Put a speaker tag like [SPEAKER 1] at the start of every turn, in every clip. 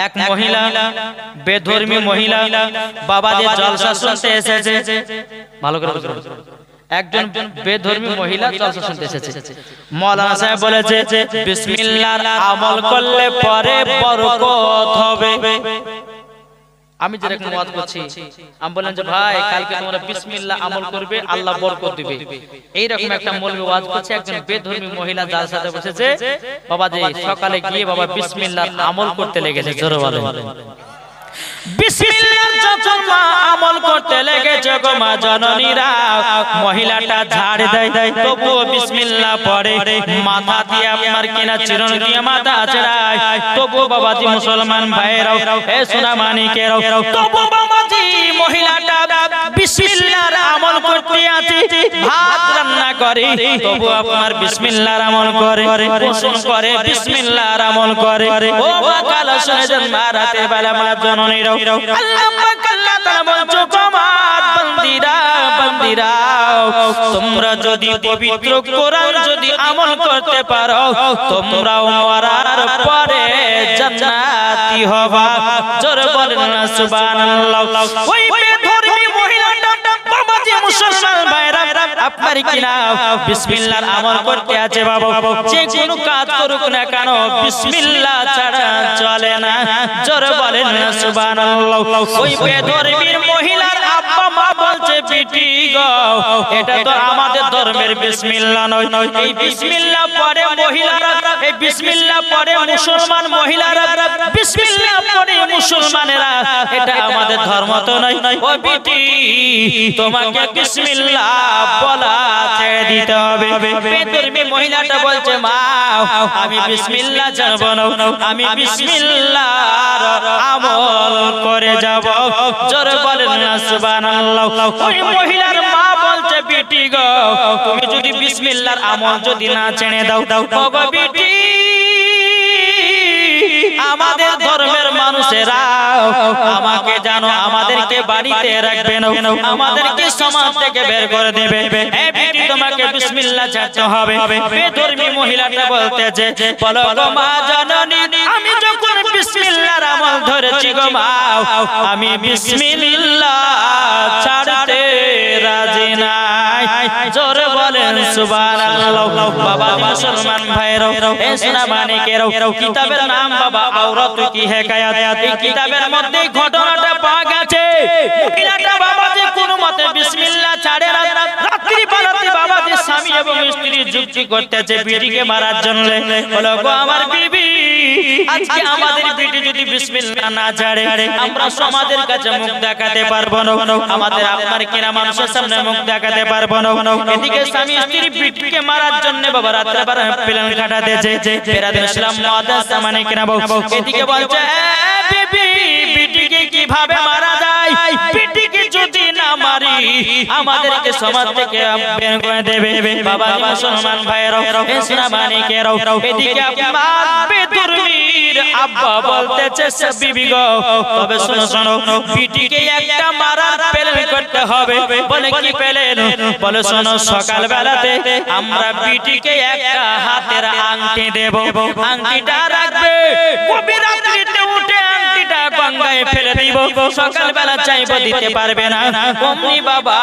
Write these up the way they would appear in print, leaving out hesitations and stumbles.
[SPEAKER 1] এক মহিলা বেধর্মী মহিলা বাবাদের জলসা শুনতে এসেছে। ভালো করে বুঝুন, একজন বেধর্মী মহিলা জলসা শুনতে এসেছে। মাওলানা সাহেব বলেছে বিসমিল্লাহর আমল করলে পরে বরকত হবে। আমি যেরকম ওয়াজ করছি, আমি বললাম যে ভাই কালকে তোমরা বিসমিল্লাহ আমল করবে, আল্লাহ বরকত দিবে। এইরকম একটা মৌলবি ওয়াজ করছে, একজন বেধর্মী মহিলা যার সাথে বসেছে বাবাজি সকালে গিয়ে বাবা বিসমিল্লাহর আমল করতে লেগেছে। জোরে বলেন বিসমিল্লাহর যখন মা আমল করতে লেগেছে গো মা জননীরা, মহিলাটা ঝাড় দেয় তবুও বিসমিল্লাহ পড়ে, মাথা দিয়ে আপনার কিনা চিরুনি দিয়ে মাথা আছড়ায়, তবুও বাবাজি মুসলমান ভাইরাও এ সোনা মানিকেরাও, তবুও বাবাজি মহিলাটা বিসমিল্লাহর আমল করতে আছে, ভাত রান্না করে তবুও আপনার বিসমিল্লাহর আমল করে, গোসল করে বিসমিল্লাহর আমল করে। ও মা কালা শুনে যান মা রাতে বেলা মা জননীরা আল্লাহ পাক আল্লাহ তাআলা বলছো তোমার বান্দিরা বান্দিরা তোমরা যদি পবিত্র কোরআন যদি আমল করতে পারো তোমরাও মরার পরে জান্নাতি হবা। জোরে বলেন না সুবহানাল্লাহ। ওই বেধর্মী মহিলাটা বাবাজি মুসলমান ভাইরা আপনার কিনা বিসমিল্লাহর আমল করতে আছে বাবা, যে কোনো কাজ করুক না কেন বিসমিল্লাহ ছাড়া চলে না। জোরে বলেন না সুবহানাল্লাহ। ওই বেধর্মীর মহিলার আব্বা মা বলছে বিটি গো এটা তো আমাদের ধর্মের বিসমিল্লাহ নয়, এই বিসমিল্লাহ পড়ে মহিলারা, এই বিসমিল্লাহ পড়ে মুসলমান মহিলারা, বিসমিল্লাহ পড়ে মুসলমানেরা, এটা আমাদের ধর্ম তো নয়। ও বিটি তোমাকে বিসমিল্লাহ বলা ছেড়ে দিতে হবে। বেধর্মী মহিলাটা বলছে মা আমি বিসমিল্লাহ জানব না, আমি বিসমিল্লাহর আমল করে যাব। জোরে বলেন না সুবহানাল্লাহ। ওই মহিলার মা বলছে বিটি গো তুমি যদি বিসমিল্লাহর আমল যদি না ছেড়ে দাও ও গো বিটি আমাদের ধর্মের মানুষেরা আমাকে জানো আমাদেরকে বাড়িতে রাখবে না, আমাদেরকে সমাজ থেকে বের করে দেবে। এই বিটি তোমাকে বিসমিল্লাহ ছাড়তে হবে। বেধর্মী মহিলাটা বলতেছে বলো গো মা জননী আমি যখন বিসমিল্লাহর আমল ধরেছি গো মা আমি বিসমিল্লাহ ছাড়তে রাজি নাই। জোরে বলেন সুবহানাল্লাহ। বাবা মুসলমান ভাইরাও এ সোনা মানিকেরাও কিতাবের নাম বাবা আওরাত কি হিকায়াত, এই কিতাবের মধ্যে ঘটনাটা পাওয়া গেছে মহিলাটা বাবাজি কোনো মতে বিসমিল্লাহ ছাড়ে না। রাত্রি বেলাতে বাবাজি স্বামী এবং স্ত্রী যুক্তি করতেছে বিটিকে মারার জন্য। বলো গো আমার বিবি আজকে আমাদের বিটি যদি বিসমিল্লাহ না ছাড়ে আমরা সমাজের কাছে মুখ দেখাতে পারবো না, আমাদের আপনার কিনা মানুষের সামনে মুখ দেখাতে পারবো না। এদিকে স্বামী স্ত্রী বিটিকে মারার জন্য বাবা রাত্রে বেলা প্ল্যান কাটাতেছে। বেরাদুল ইসলাম মুআদ্দাস মানে কিনা এদিকে বলছে বিবি বিটিকে কিভাবে মারা যায়, বিটিকে যদি না মারি আমাদেরকে সমাজ থেকে বের করে দেবে। বাবা মুসলমান ভাইরাও এ সোনা মানিকেরাও এদিকে আপনার বেধর্মীর আব্বা বলতেছে বিবি গো তবে শোনো শোনো বিটিকে একটা মারার প্ল্যান করতে হবে। বলে কি প্ল্যান? বলে শোনো সকাল বেলাতে আমরা বিটিকে একটা হাতের আংটি দেব, আংটিটা রাখবে গভীর রাত্রিতে উঠে আংটিটা গঙ্গায় ফেলে দিব, সকাল বেলা চাইবো দিতে পারবে না, অমনি বাবা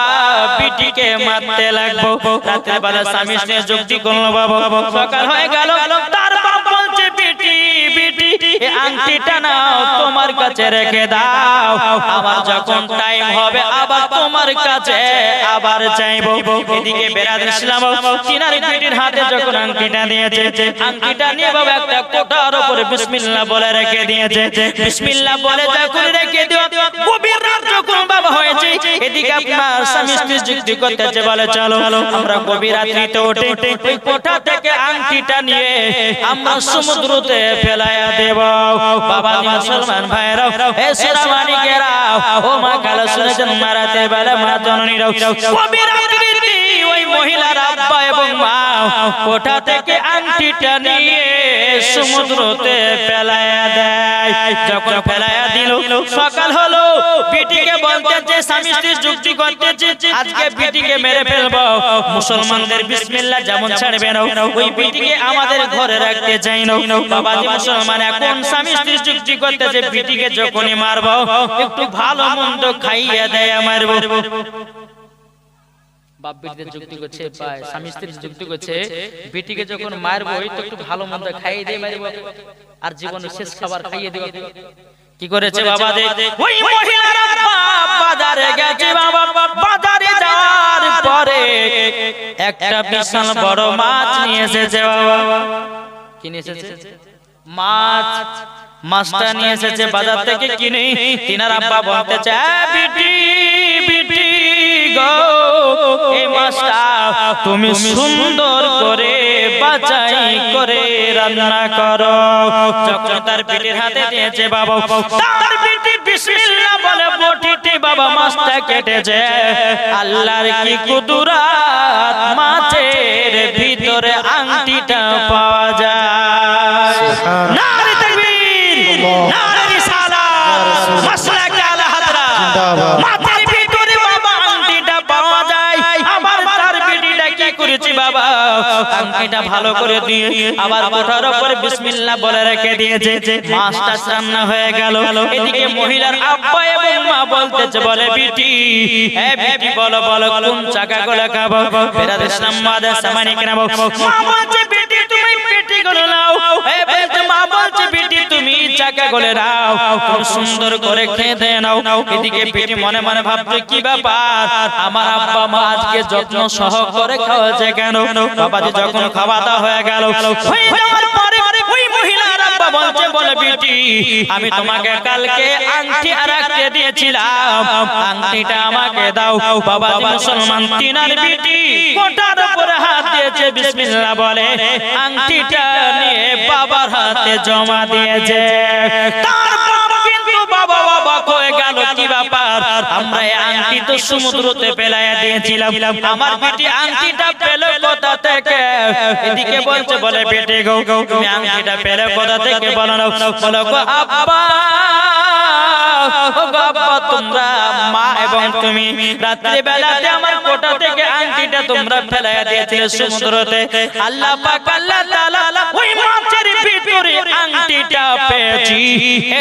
[SPEAKER 1] বিটিকে মারতে লাগবো। রাত্রে বেলা স্বামী স্ত্রী যুক্তি করলো বাবা, সকাল হয়ে গেল তার বাপ বলছে বিটি বিটি এই আংটিটা নাও তোমার কাছে রেখে দাও, আবার যখন টাইম হবে আবার তোমার কাছে আবার চাইবো। এদিকে বেরাদুল ইসলাম তিনার বিটির হাতে যখন আংটিটা দিয়েছে আংটিটা নিয়ে বাবা একটা কোটার উপরে বিসমিল্লাহ বলে রেখে দিয়েছে। বিসমিল্লাহ বলে যখন রেখে দিও গভীর রাত যখন বাবা হয়েছে এদিকে আপনার স্বামী স্ত্রী যুক্তি করতেছে বলে চলো আমরা গভীর রাত্রিতে উঠে ওই কোঠা থেকে আংটিটা নিয়ে আমরা সমুদ্রতে ফেলাইয়া দেব। বাবা মুসলমান ভাইরাও এ সোনা মানিকেরাও ও মা কালা শুনেছেন মারাতে বেলা মা জননীরাও গভীর রাত্রিতে ওই মহিলার আব্বা এবং মা কোঠা থেকে আংটিটা নিয়ে সমুদ্রতে ফেলায়া দেয়। যখন ফেলায়া দিল, সকাল হলো, বিটিকে বলতেছে, স্বামী স্ত্রী যুক্তি করতেছে, আজকে বিটিকে মেরে ফেলবো। মুসলমানদের বিসমিল্লাহ যেমন ছাড়বে না, ওই বিটিকে আমাদের ঘরে রাখতে চাই না। বাবাজি মুসলমান এখন স্বামী স্ত্রী যুক্তি করতেছে, বিটিকে যখনই মারবো একটু ভালো মন্দ খাইয়ে দেয় মারবো। বাপ বেটিদের যুক্তি করছে, স্বামী স্ত্রী যুক্তি করছে, বেটিকে যখন মারবো তো একটু ভালো মন্দ খাইয়ে দিয়ে মারবো, আর জীবনের শেষ খাবার খাইয়ে দেব। কি করেছে বাবা? ওই মহিলারা বাজারে গেছে, বাবা বাজারে যাওয়ার পরে একটা বিশাল বড় মাছ নিয়ে এসেছে। বাবা কি নিয়ে এসেছে? মাছ। মাছটা নিয়ে এসেছে বাজার থেকে কিনে। তিনার আব্বা বলতেছে, বিটি বিটি গো, এই মাছটা তুমি সুন্দর করে বাছাই করে রান্না করো। যখন তার বিটির হাতে দিয়েছে বাবা, তার বিটি বিসমিল্লাহ বলে বটিতে বাবা মাছটা কেটেছে। আল্লাহর কি কুদরত, মাছের ভিতরে আংটিটা পাওয়া যায়। নারে তাকবীর, নারে রিসালাত, মাসলাক আলা হযরত। মাছের ভিতরে বাবা আংটিটা পাওয়া যায়। আবার তার বিটিটা কি করেছে বাবা, আংটিটা ভালো করে দিয়ে আবার ওঠার উপর বিসমিল্লাহ বলে রেখে দিয়েছে। মাছটা রান্না হয়ে গেল। এদিকে মহিলার আব্বা এবং মা বলতেছে, বলে বিটি, এ বিটি বলো বলো কোন চাকা গুলো খাবো? বেরাদ ইসলাম মাদের সামানি কেন? মা বলছে, বিটি তুমি পেটি গুলো নাও। এ বলছে, মা বলছে, বিটি তুমি চাকা গুলো নাও, খুব সুন্দর করে খেতে নাও। এদিকে বিটি মনে মনে ভাবছে, কি ব্যাপার, আমার আব্বা মা আজকে যত্ন সহ করে খাওয়াছে কেন? বাবাজি যখন খাওয়া দাওয়া হয়ে গেল, হয়ে যাওয়ার পরে ওই মহিলার আব্বা বলছে, বলে বিটি, আমি তোমাকে কালকে আংটি রাখতে দিয়েছিলাম, আংটিটা আমাকে দাও। বাবাজি মুসলমান তিনার বিটি কোটার উপরে হাত দিয়েছে, বিসমিল্লাহ বলে আংটিটা নিয়ে বাবার হাতে জমা দিয়েছে। তার বাবা কিন্তু বাবা অবাক হয়ে গেল, কি ব্যাপার, আমরা এই আংটি তো সমুদ্রতে ফেলাইয়া দিয়েছিলাম, আমার বিটি আংটিটা পেল কোথা থেকে? এদিকে বলছে, বলে বেটে গো, তুমি আংটিটা পেলে কোথা থেকে? বলো না, বলো গো আব্বা, তোমরা মা এবং তুমি রাত্রি বেলাতে আমার কোটা থেকে আংটিটা তোমরা ফেলাইয়া দিয়েছিলে সমুদ্রতে। আল্লাহ পাক আল্লাহ তাআলা ওই মাছের ভিতরে আংটিটা পেয়েছি,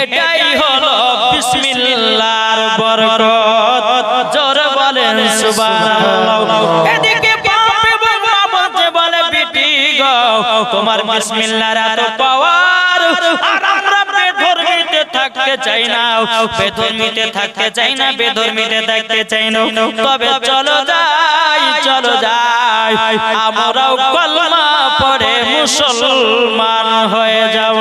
[SPEAKER 1] এটাই হলো বিসমিল্লাহর বরকত। জোরে বলেন সুবহানাল্লাহ। এদিকে বাপ এবং মা বলতে, বলে বিটি গো, তোমার বিসমিল্লাহর এত পাওয়ার, আর আমরা বেধর্মীতে থাকতে চাই না, বেধর্মীতে থাকতে চাই না, বেধর্মীতে থাকতে চাই না। তবে চলো যাই, চলো যাই, আমরাও কলমা পড়ে মুসলমান হয়ে যাব।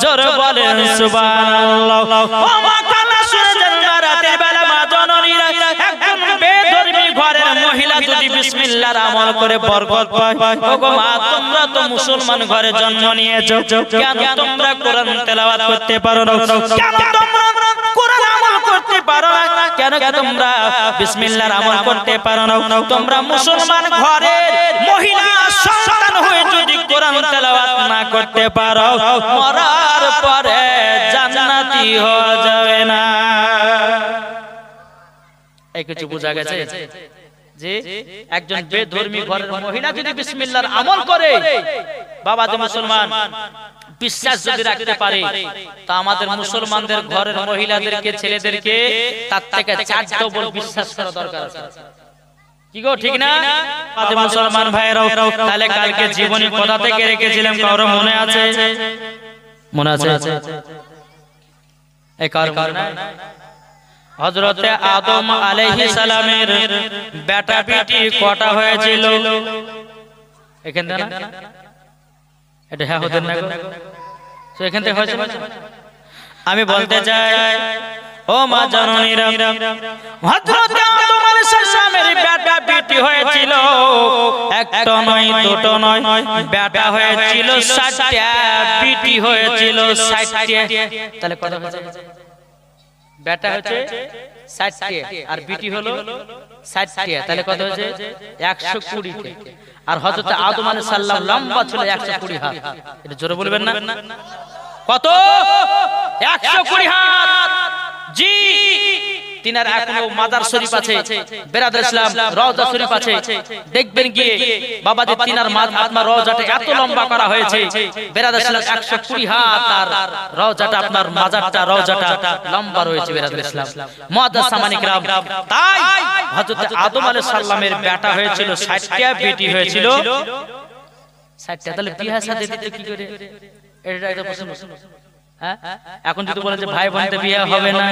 [SPEAKER 1] জোরে বলেন সুবহানাল্লাহ। ও মা কালা শুনেছেন না, রাতের বেলা মা জননীরা একজন বেধর্মী ঘরের মহিলা যদি বিসমিল্লাহর আমল করে বরকত পায়। ওগো মা, তোমরা তো মুসলমান ঘরে জন্ম নিয়েছো, কেন তোমরা কোরআন তেলাওয়াত করতে পারো না? কেন তোমরা কোরআন আমল করতে পারো না? কেন তোমরা বিসমিল্লাহর আমল করতে পারো না? তোমরা মুসলমান ঘরের মহিলা সন্তান হয়ে যদি কোরআন তেলাওয়াত না করতে পারো, মরার পরে জান্নাতি হওয়া যাবে না। এই কিছু বোঝা গেছে যে একজন বেধর্মী ঘরের মহিলা যদি বিসমিল্লাহর আমল করে, বাবাজি মুসলমান বিশ্বাস যদি রাখতে পারে, তা আমাদের মুসলমানদের ঘরের মহিলাদেরকে, ছেলেদেরকে তার থেকে 4 ডবল বিশ্বাস করা দরকার আছে। কি গো, ঠিক না? আমাদের মুসলমান ভাইরাও তাহলে কালকে জীবনী কথা থেকে রেখেছিলাম, কারো মনে আছে? মনে আছে? এই কার না? হযরতে আদম আলাইহিস সালামের বেটা বেটি কটা হয়েছিল? এখানে না, এটা হ্যাঁ হতেন না, তো এখান থেকে হয়েছে। আমি বলতে চাই, ও মা জননীরা, হযরতে আদম আলাইহিস সালামের বেটা বেটি হয়েছিল, একটা নয়, দুটো নয়, বেটা হয়েছিল 60টা, বেটি হয়েছিল 60টা। তাহলে কত হয়েছে? বেটা হচ্ছে 60 আর বিটি হলো 60, তাহলে কত হচ্ছে 120। আর হযরত আদম আলাইহিস সালাম লম্বা ছিল 120 হাত। এটা জোরে বলবেন না? কত? 120 হাত। জি, তিনার এখনো মাজার শরীফ আছে, বেরাদার ইসলাম রওজা শরীফ আছে, দেখবেন গিয়ে বাবাজি তিনার আপনার রওজাটা এত লম্বা করা হয়েছে, বেরাদার ইসলাম 120 হাত, আর রওজাটা আপনার মাজারটা রওজাটা লম্বা রয়েছে বেরাদার ইসলাম। মুআদ্দাস সামানিক রাম, তাই হযরত আদম আলাইহিস সালামের বেটা হয়েছিল 60টা, বেটি হয়েছিল 60টা। তাহলে বিয়ে সাথে দিতে কি করে? এটা একটা প্রশ্ন। হ্যাঁ, এখন যদি বলেন যে ভাই বোনতে বিয়ে হবে না,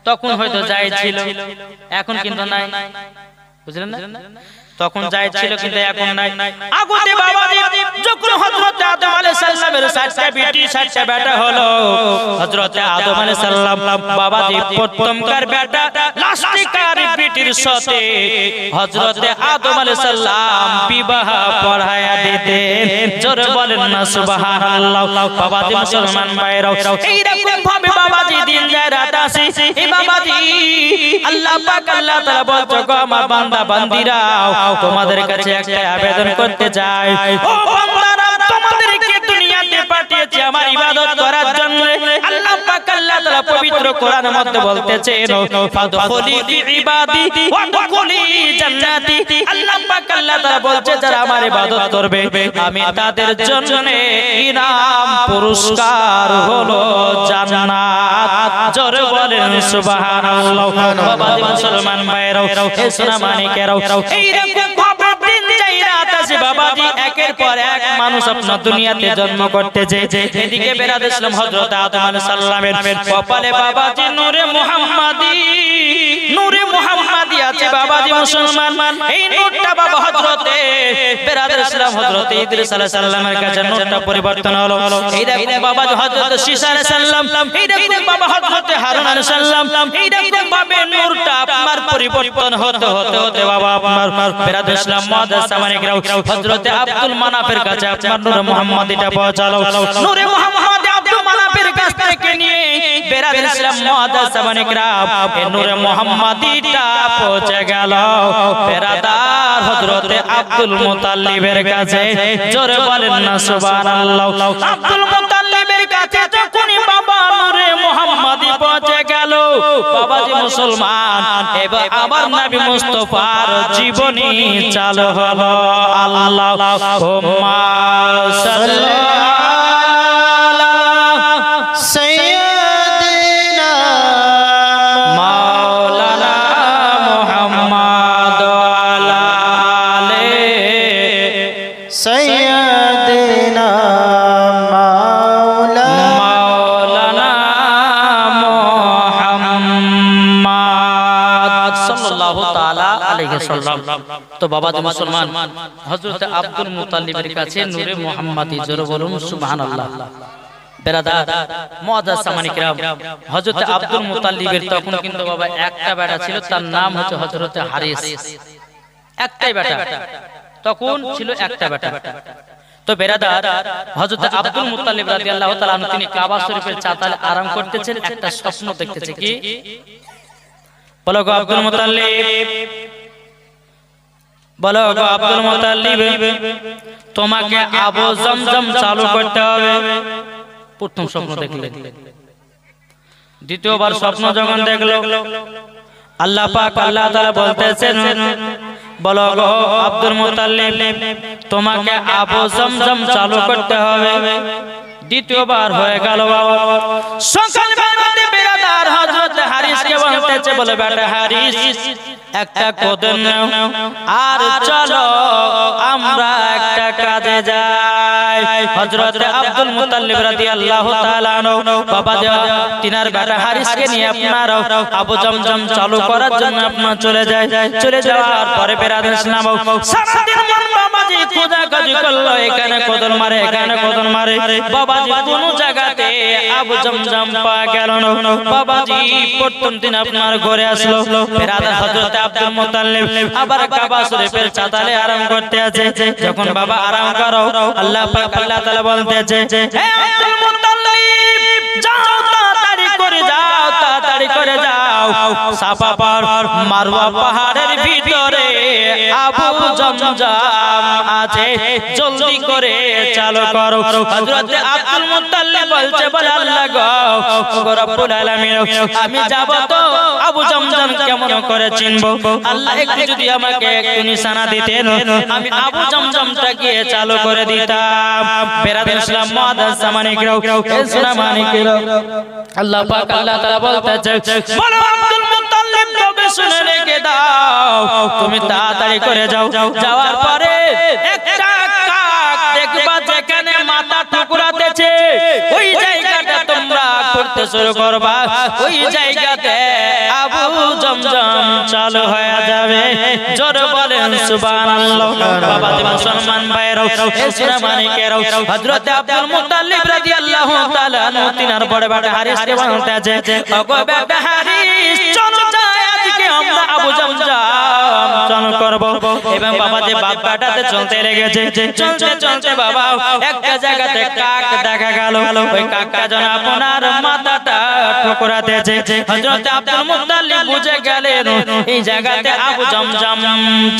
[SPEAKER 1] তখন হয়তো জায়েজ ছিল, এখন কিন্তু নাই। বুঝলেন না? তখন জায়েজ ছিল কিন্তু এখন নাই। আগতে বাবাজি যখন হযরত আদম আলাইহিস সালামের 60টা বেটি 60টা বেটা হলো, হযরত আদম আলাইহিস সালাম বাবাজি প্রথমকার বেটা লাস্টিকার বেটির সাথে হযরত আদম আলাইহিস সালাম বিবাহ পড়ায়া দিতেন। জোরে বলেন না সুবহানাল্লাহ। বাবাজি মুসলমান ভাইরাও, এইরকম ভাবে বাবাজি দিন যায় রাত আসে। এই বাবাজি আল্লাহ পাক আল্লাহ তাআলা বলছো, গো আমার বান্দা বান্দিরাও, তোমাদের কাছে একটা আবেদন করতে চাই। ও বান্দারা, তোমাদেরকে দুনিয়াতে পাঠিয়েছি আমার ইবাদত করার জন্য। আল্লাহ পাক আল্লাহ তাআলা পবিত্র কোরআনের মধ্যে বলতেছেন, ফাদখুলি ফি ইবাদি ওয়াদখুলি জান্নাতি। আল্লাহ পাক আল্লাহ তাআলা বলছে, যারা আমার ইবাদত করবে আমি তাদের জন্য ইনাম পুরস্কার হলো জান্নাত। জোরে বলেন সুবহানাল্লাহ। বাবাজি মুসলমান ভাইরাও, এ সোনা মানিকেরাও, এইরকম ভাবে দিন যাই রাত আসে বাবাজি, একের পর এক মানুষ আপনার দুনিয়াতে জন্ম করতেছে। এদিকে বেরাদার ইসলাম হযরত আদম আলাইহিস সালামের কপালে বাবাজি নূরে মুহাম্মাদি, নূরে মুহাম্মাদি আছে বাবাজি মুসলমান। এই নূরটা বাবা হযরতে বেরাদার ইসলাম হযরত ইদ্রিস আলাইহিস সালামের কাছে নূরটা পরিবর্তন হলো। এই দেখুন বাবাজি হযরত শীস আলাইহিস সালাম, এই দেখুন বাবা হযরত হারুন আলাইহিস সালাম, এই দেখুন ভাবে নূরটা আপনার পরিবর্তন হতে হতে হতে বাবা আপনার বেরাদার ইসলাম মুআদ্দাস সামানিক রাও হযরত আব্দুল মানাফের কাছে আপনার নূরে মুহাম্মাদিটা পৌঁছালো। নূরে মুহাম্মাদি আব্দুল মানাফের কাছ থেকে নিয়ে বেরাদার ইসলাম মুআদ্দাস সামানিক রাও এই নূরে মুহাম্মাদিটা পৌঁছে গেল বেরাদার হযরত আব্দুল মুতাল্লিবের কাছে। জোরে বলেন না সুবহানাল্লাহ। আব্দুল মুতাল্লিবের কাছে যখনই বাবা নূরে মুহাম্মাদি পৌঁছে গেল বাবাজি মুসলমান, এবার আবার নবী মুস্তাফার জীবনী চালু হলো। আল্লাহুম্মা সাল্লি আলা সাইয়্যিদিনা মাওলানা মুহাম্মদ ওয়া আলা আলি
[SPEAKER 2] সাইয়্যিদিনা
[SPEAKER 1] মাওলানা মুহাম্মদ সাল্লাল্লাহু তাআলা আলাইহি সাল্লাম। তো বাবাজি মুসলমান হযরত আব্দুল মুতাল্লিবের কাছে নূরে মুহাম্মাদি, জোরে বলুন সুবহানাল্লাহ। বেরাদার মুআদ্দাস সামানিক রাম, হযরত আব্দুল মুতাল্লিবের তখন কিন্তু বাবা একটা বেটা ছিল, তার নাম হচ্ছে হযরত হারিস। একটাই বেটা, তখন ছিল একটা বেটা। তো বেরাদার হযরত আব্দুল মুতাল্লিব রাদিয়াল্লাহু তাআলা আনহু তিনি কাবা শরীফের চাতালে আরাম করতেছেন, একটা স্বপ্ন দেখতেছে। কি বলো গো আব্দুল মুতাল্লিব, বলো গো আব্দুল মুতাল্লিব, তোমাকে আবু জমজম চালু করতে হবে। প্রথম স্বপ্ন দেখলেন। দ্বিতীয়বার স্বপ্ন যখন দেখলো আল্লাহ পাক আল্লাহ তাআলা বলতেছেন, বলো গো আব্দুল মুতাল্লিব, তোমাকে আবু জমজম চালু করতে হবে। দ্বিতীয়বার হয়ে গেল। সকাল বেলাতে বেরাদার হযরত হারিসকে বলতেছে, বলে বেটা হারিস, একটা কদম নাও আর চলো আমরা একটা কাজে যাই। হযরত আব্দুল মুতাল্লিব রাদিয়াল্লাহু তাআলা আনহু বাবা তিনার বেটা হারিসকে নিয়ে আপনার আবু জমজম চালু করার জন্য আপনার চলে যায়। চলে যাওয়ার পরে বেরাদার ইসলাম সারাদিন মন বাবাজি খোঁজাখুঁজি করলো, এখানে কদম মারে এখানে কদম মারে, বাবাজি কোন জায়গাতে আবু জমজম পাওয়া গেল না। বাবাজি প্রথম দিন আপনার ঘরে আসলো, বেরাদার হযরত আব্দুল মুতাল্লিব আবার কাবা শরীফের চাতালে আরাম করতে আছে। যখন বাবা আরাম করো আল্লাহ পাক আল্লাহ তাআলা বলতেছে, হে আব্দুল মুতাল্লিব, যাও তাড়াতাড়ি করে যাও, তাড়াতাড়ি সাফা পাহাড় মারওয়া পাহাড়ের ভিতরে আবু জমজম আছে, জলদি করে চালু করো। হযরত আব্দুল মুত্তালিব বলছে, বলে আল্লাহ গো রব্বুল আলামিন, আমি যাব তো আবু জমজম কেমন করে চিনবো? আল্লাহ একটু যদি আমাকে একটু নিশানা দিতেন, আমি আবু জমজমটা গিয়ে চালু করে দিতাম। বেরাদর ইসলাম মুআদ্দাস সামানিকরাও, সামানিকরাও, আল্লাহ পাক আল্লাহ তাআলা বলতেছে, বলো আব্দুল মুত্তালিব তবে শুনে রেখে দাও, তুমি তাড়াতাড়ি করে যাও। যাওয়ার পরে একটা কাক দেখবা যেখানে মাথা ঠুকরাতেছে, ওই জায়গাটা তোমরা করতে শুরু করবা। ওই জায়গাতে আবু জমজম চালু হয়ে যাবে। জোরে বলেন সুবহানাল্লাহ। বাবা জি মুসলমান ভাইরাও, এসরা মানিকেরাও, হযরত আব্দুল মুত্তালিব রাদিয়াল্লাহু তাআলা আনহু তিনার বড় বেটা হারিসকে বলতেছে, ওগো বেটা হারিস, চলো যাই আজকে আমরা আবু জমজম চালু করব। এবং বাবা যে বাবাটাতে চলতে লেগেছে, চলতে চলতে বাবা একটা জায়গাতে কাক দেখা গেল। ওই কাকটা যেন আপনার মাথাটা ঠুকরাতেছে। হযরত আব্দুল মুত্তালিব বুঝে গেলেন এই জায়গাতে আবু জমজম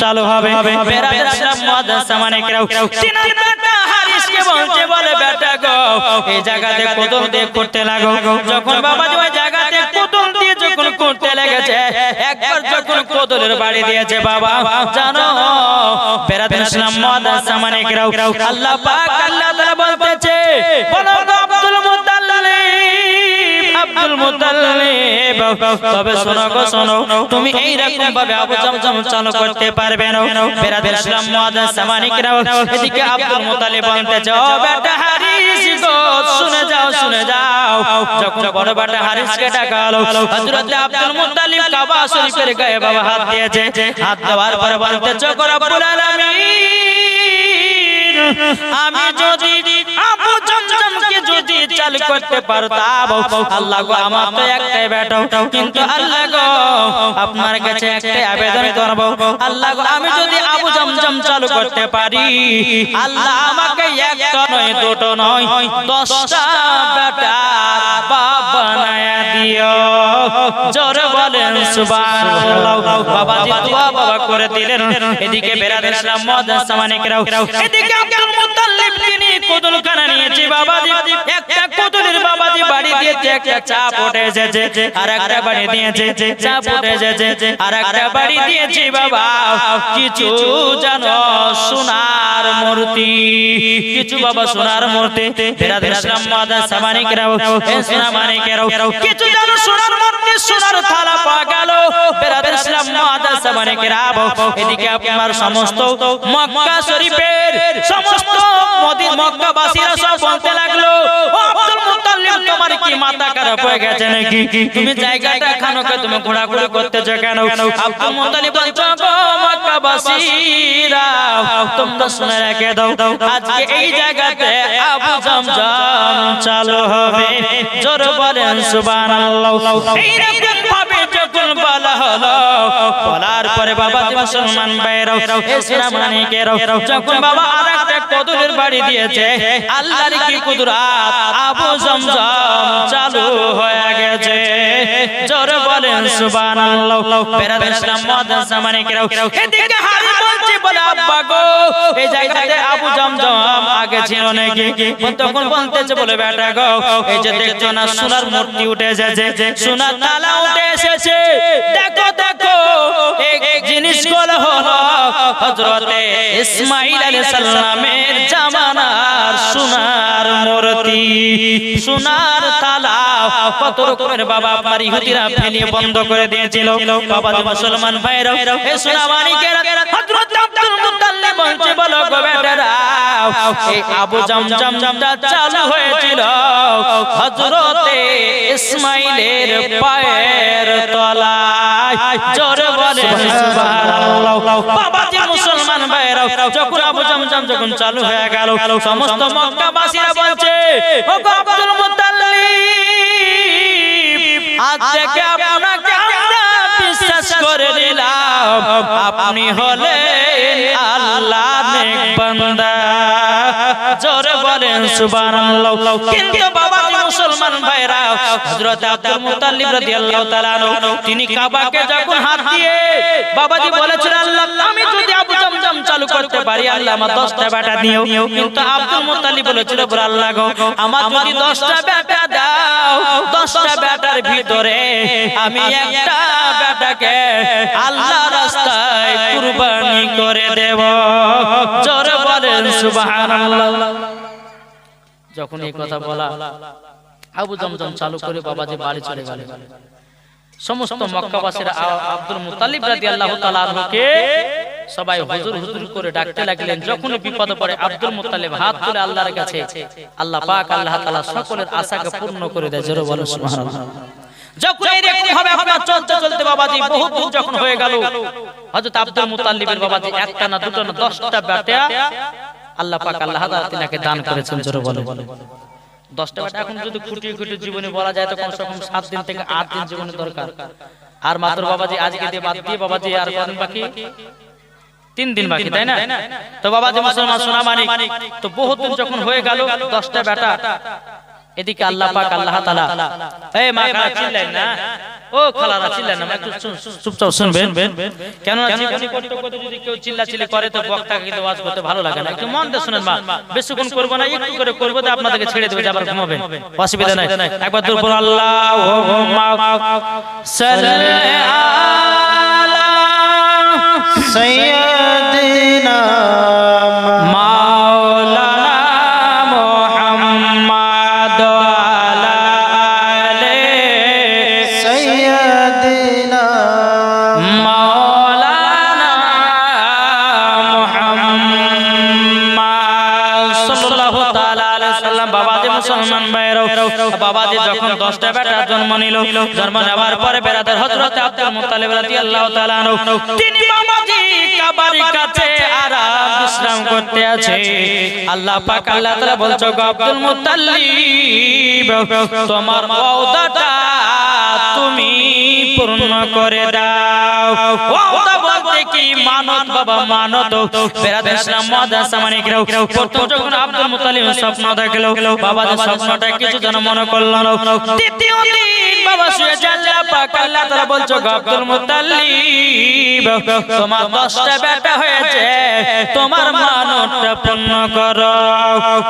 [SPEAKER 1] চালু হবে। বেরাদর ইসলাম মুআদ্দাস সামানিকরাও, তিনার বেটা হারিসকে বলছে, বলে বেটা গো এই জায়গাতে কোদল দিয়ে করতে লাগো। যখন বাবা ওই জায়গাতে কোদল দিয়ে যখন করতে লেগেছে, একবার যখন কোদলের বাড়ি দিয়েছে বাবা, জানো বেরাদর ইসলাম মুআদ্দাস সামানিকরাও, আল্লাহ পাক আল্লাহ তাআলা বলতেছে, বলো আব্দুল মুত্তালিব, আব্দুল মুত্তালিব, তবে শোনো গো শোনো, তুমি এই রকম ভাবে আবু জমজম চালু করতে পারবে না। বেরাদর ইসলাম মুআদ্দাস সামানিকরাও, এদিকে আব্দুল মুত্তালিব বলতেছে, ও বেটা হারিস গো শুনে যাও, শুনে যাও। যখন বড় বেটা হারিসকে ডাকা হলো, হযরত আব্দুল মুত্তালিব কাবা শরীফের গায়ে বাবা হাত দিয়েছে। হাত দেওয়ার পরে বলতেছে, গো রব্বুল আলামিন, আমি যদি আবু জমজমকে যদি চালু করতে পারতাম, আল্লাহ গো আমার তো একটাই বেটা, কিন্তু আল্লাহ গো আপনার কাছে একটাই আবেদন করব, আল্লাহ গো আমি যদি আবু জমজম চালু করতে পারি, আল্লাহ আমাকে একটা নয় দুটো নয় 10টা বেটার বাপ বানায়া দিও। জোরে বলেন সুবহানাল্লাহ। বাবাজি দোয়া বাবা করে দিলেন। এদিকে বেরাদর ইসলাম মুআদ্দাস সামানিকরাও, এদিকে আব্দুল মুত্তালিব তিনি কোদলখানা নিয়েছে বাবাজি। একটা কোদলের বাবাজি বাড়ি দিয়েছে, একটা চাপ উঠে এসেছে, আর একটা বাড়ি দিয়েছে, চাপ উঠে এসেছে, আর একটা বাড়ি দিয়েছে বাবা কিছু জানো সোনার মূর্তি, কিছু বাবা সোনার মূর্তি। বেরাদর ইসলাম মুআদ্দাস সামানিকরাও, সামানিকরাও, কিছু জানো সোনার মূর্তি, সোনার থালা পাওয়া গেল। বেরাদর ইসলাম মুআদ্দাস সামানিকরাও, এদিকে আপনার সমস্ত মক্কা শরীফের সমস্ত মক্কাবাসীরা সব বলতে লাগলো, ও আব্দুল মুত্তালিব তোমার কি মাথা খারাপ হয়ে গেছে নাকি? তুমি জায়গাটা খানোকে তুমি ঘোরাঘুরি করতেছো কেন? আব্দুল মুত্তালিব বলছে, গো মক্কাবাসীরা তোমরা শুনে রেখে দাও, আজকে এই জায়গাতে আবু জমজম চালু হবে। জোরে বলেন সুবহানাল্লাহ। এইরকম ভাবে যখন বলা হলো, বলার পরে বাবা মুসলমান ভাইরাও, ইসলাম মানিকেরাও, যখন বাবা আরেকটা কোদলের বাড়ি দিয়েছে, আল্লাহর কি কুদরত, আবু জমজম চালু হয়ে গেছে। জোরে বলেন সুবহানাল্লাহ। বেরাদর ইসলাম মুআদ্দাস সামানিকরাও, এদিকে হারি বলছে, বলে আব্বা গো এই জায়গাতে আবু জমজম আগে ছিল নাকি? তখন বলতেছে, বলে বেটা গো এই যে দেখছো না সোনার মূর্তি উঠে এসেছে, সোনার তালা উঠে এসেছে, দেখো দেখো এই জিনিসগুলো হলো হযরতে ইসমাঈল আলাইহিস সালামের জামানার সোনার মূর্তি, সোনার তালা। কত রকমের বাবা আপনার ইহুদিরা ফেলিয়ে বন্ধ করে দিয়েছিল। বাবা মুসলমান ভাইরা, এই সোনা মানিকেরা, হযরত আব্দুল মুত্তালিব বলছে, বলো গো বেটারা, এই আবু জমজম চালু হয়েছিল হযরতে ইসমাঈলের পায়ের তলায়। জোরে বলে সুবহানাল্লাহ। বাবা যে মুসলমান ভাইরা, যখন আবু জমজম যখন চালু হয়ে গেল, সমস্ত মক্কাবাসীরা বলছে, ও গো আব্দুল মুত্তালিব, আজ থেকে আপনাকে আমরা বিশ্বাস করে নিলাম, আপনি হলেন আল্লাহর নেক বান্দা। জোরে বলেন সুবহানাল্লাহ। কিন্তু বাবাজি মুসলমান ভাইরা, হযরত আব্দুল মুত্তালিব রাদিয়াল্লাহু তাআলা আনহু তিনি কাবাকে যখন হাত দিয়ে বাবাজি বলেছিলেন, আল্লাহ আমি যদি আবু জামজাম চালু করতে পারি, আল্লাহ আমার 10টা বেটা দিও। কিন্তু আব্দুল মুত্তালিব বলেছিল, আল্লাহ গো আমার যদি 10টা বেটা দাও, 10টা বেটার ভিতরে আমি একটা বেটাকে আল্লাহর রাস্তায় কুরবানি করে দেব। জোরে বলেন সুবহানাল্লাহ। যখন এই কথা বলা, আবু জামজাম চালু করে বাবাজি বাড়ি চলে গেলেন। সমস্ত মক্কাবাসীরা আব্দুল মুত্তালিব রাদিয়াল্লাহু তাআলা আনহুকে সবাই হুজুর হুজুর করে ডাকতে লাগলেন। যখন বিপদে পড়ে আব্দুল মুত্তালিব হাত তুলে আল্লাহর কাছে, আল্লাহ পাক আল্লাহ তাআলা সকলের আশাকে পূর্ণ করে দেয়। জোরে বলেন সুবহানাল্লাহ। যখন এরকম ভাবে আপনার চলতে চলতে বাবাজি বহুত দূর যখন হয়ে গেল, হযরত আব্দুল মুত্তালিবের বাবাজি একটা না দুটো না 10টা বেটা আল্লাহ পাক আল্লাহ তাআলা তিনাকে দান করেছেন। জোরে বলেন 10টা বেটা। এখন যদি খুঁটিয়ে খুঁটিয়ে জীবনে বলা যায় তো কমসে কম 7 দিন থেকে 8 দিন জীবনে দরকার। আর মাত্র বাবাজি আজকে দিয়ে বাদ দিয়ে বাবাজি আর কতদিন বাকি? 3 দিন বাকি, তাই না? তো বাবাজি মুসলমান সোনা মানিক, তো বহুত দিন যখন হয়ে গেল 10টা বেটা, এদিকে আল্লাহ পাক আল্লাহ তাআলা, এই মা খালা চিল্লেন না, ও খালারা চিল্লেন না, একটু চুপচাপ শুনবেন। কেন জীবনী করতে করতে যদি কেউ চিল্লাচিল্লি করে তো বক্তাকে কিন্তু ওয়াজ করতে ভালো লাগে না। একটু মন দিয়ে শুনেন মা, বেশিক্ষণ করব না, একটু করে করব, তো আপনাদেরকে ছেড়ে দেব, আবার ঘুমাবেন, অসুবিধা নাই। একবার দূর পড়ো, আল্লাহুম্মা সাল্লি আলা সাইয়্যিদিনা মাওলানা মুহাম্মদ আলা আলি সাইয়্যিদিনা মাওলানা মুহাম্মদ সাল্লাল্লাহু তাআলা আলাইহি সাল্লাম। বাবাজি মুসলমান ভাইরা, বাবাজি যখন 10টা বেটা জন্ম নিল, জন্ম নেওয়ার পরে বেরাদার হযরত আব্দুল মুত্তালিব রাদিয়াল্লাহু তাআলা আনহু তিনি বাবাজি কাবার কাছে আরাম বিশ্রাম করতে আছে। আল্লাহ পাক আল্লাহ তাআলা বলছো, আব্দুল মুত্তালিব তোমার ওয়াদাটা তুমি পূর্ণ করে দাও। ওয়াদা বলতে কি? মানত বাবা, মানত। বেরাদার ইসলাম মাদ্রাসা মানিকরাও, প্রথম যখন আব্দুল মুত্তালিব স্বপ্ন দেখলো, বাবাজি স্বপ্নটা কিছু যেন মনে করলো না। দ্বিতীয় দিন বাবা শুয়ে আল্লাহ পাক আল্লাহ তাআলা বলছো, আব্দুল মুত্তালিব তোমার 10টা বেটা হয়েছে, তোমার মানতটা পূর্ণ করো।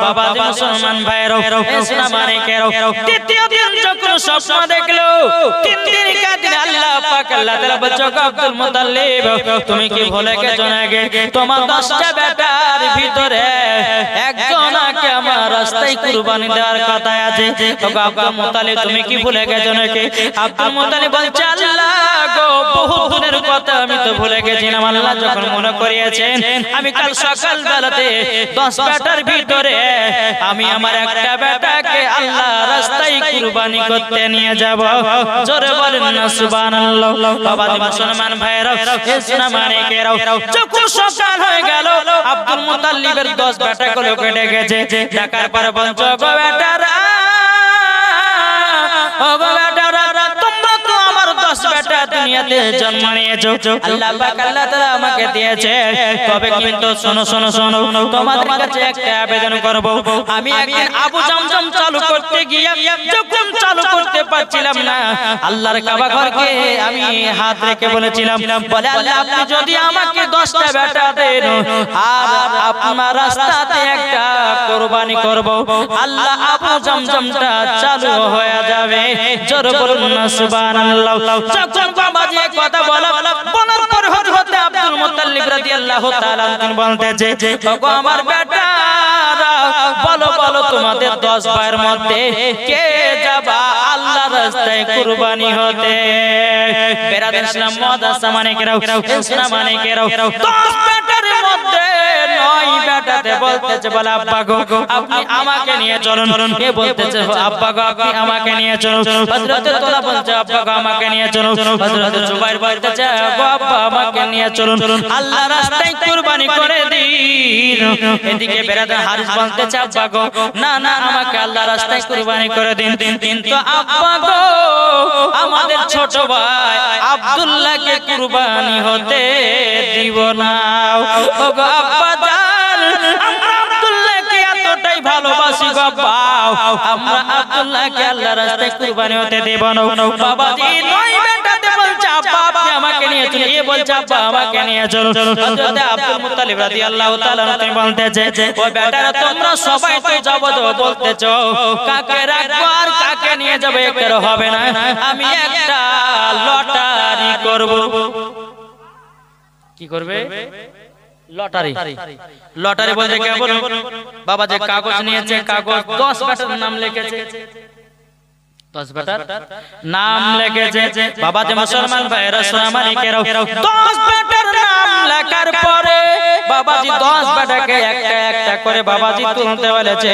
[SPEAKER 1] বাবাজি মুসলমান ভাইরা, ইসলাম মানিকেরাও, তৃতীয় দিন যখন স্বপ্ন দেখলো, 3 দিন কাদিন আল্লাহ পাক আল্লাহ তাআলা বলছো, আব্দুল মুত্তালিব তুমি কি ভুলে গেছো নাকি? তোমার 10টা বেটার ভিতরে একজনকে আমার রাস্তায় কুরবানি দেওয়ার কথা আছে। আব্দুল মুত্তালিব তুমি কি ভুলে গেছো নাকি? আব্দুল মুত্তালিব বলছে, আল্লাহ গো বহুত দিনের কথা আমি তো ভুলে গেছিলাম, আল্লাহ যখন মনে করিয়েছেন আমি কাল সকাল বেলাতে 10 বেটার ভিতরে আমি আমার একটা বেটাকে আল্লাহ রাস্তায় কুরবানি করতে নিয়ে যাব। জোরে বলেন না সুবহানাল্লাহ। বাবাজি মুসলমান ভাইরা, ইসলাম মানিকেরাও, যখন সকাল হয়ে গেল আব্দুল মুত্তালিবের 10 বেটাগুলো কেটে গেছে। ডাকার পর বলছো, গো বেটারা, ও গো বেটারা, তোমরা তো আমার 10 বেটা দুনিয়াতে জন্ম নিয়েছো, আল্লাহ পাক আল্লাহ তাআলা আমাকে দিয়েছে। তবে কিন্তু শোনো শোনো শোনো, তোমাদের কাছে একটা আবেদন করব। আমি একদিন আবু জামজাম চালু করতে গিয়ে যখন চালু করতে পারছিলাম না, আল্লাহর কাবা ঘরকে আমি হাত রেখে বলেছিলাম, বলে আল্লাহ আপনি যদি আমাকে 10টা বেটা দেন আর আপনার রাস্তাতে একটা কুরবানি করব, আল্লাহ আবু জামজামটা চালু হয়ে যাবে। জোরে বলুন না সুবহানাল্লাহ। যখন বাবাজি এই কথা বলার পর হযরত আব্দুল মুত্তালিব রাদিয়াল্লাহু তাআলা তিনি বলতেছে, ওগো আমার বেটারা, বলো বলো তোমাদের 10 ভাইয়ের মধ্যে কে যাবা আল্লাহর রাস্তায় কুরবানি হতে? বেরাদার ইসলাম মাদ্রাসা মানিকেরাও, ইসলাম মানিকেরাও, 10 বেটার মধ্যে 9 বেটাতে বলতেছে, বলে আব্বা গো আপনি আমাকে নিয়ে চলুন। কে বলতেছে, আব্বা গো আপনি আমাকে নিয়ে চলুন। হযরত তোলা বলছে, আব্বা গো আমাকে নিয়ে চলুন। হযরত জুবাইর বলতেছে, গো আব্বা আমাকে নিয়ে চলুন, আল্লাহ রাস্তায় কুরবানি করে দিন। এদিকে বেরাদার হারিস বলতেছে, আব্বা গো না না, আমাকে আল্লাহ রাস্তায় কুরবানি করে দিন। কিন্তু আব্বা গো আমাদের ছোট ভাই আব্দুল্লাহকে কুরবানি হতে দিব না। ও গো আব্বা জান, আমরা আব্দুল্লাহকে এত গ্রামবাসী গো বাও আমরা আব্দুল্লাহকে আল্লাহর রাস্তায় কুরবানি হতে দেব না বাবাজি নয় বেটাতে বলছে আব্বা আপনি আমাকে নিয়ে চলুন এ বলছে আব্বা আমাকে নিয়ে চলুন হযরত আব্দুল মুত্তালিব রাদিয়াল্লাহু তাআলা তিনি বলতেছে ও বেটারা তোমরা সবাই তো যাবো বলতেছো কাকে রাখবো আর কাকে নিয়ে যাবো একটার হবে না আমি একটা লটারি করব কি করবে লটারি লটারি বলতে কেমন বাবা যে কাগজ নিয়েছে কাগজ 10 বেটার নাম লিখেছে 10 বেটার নাম লিখেছে বাবা যে মুসলমান ভাইরা সোনামানিকেরাও 10 বেটার নাম লেখার পরে বাবাজি 10 বেটাকে একটা একটা করে বাবাজি তুলতে বলেছে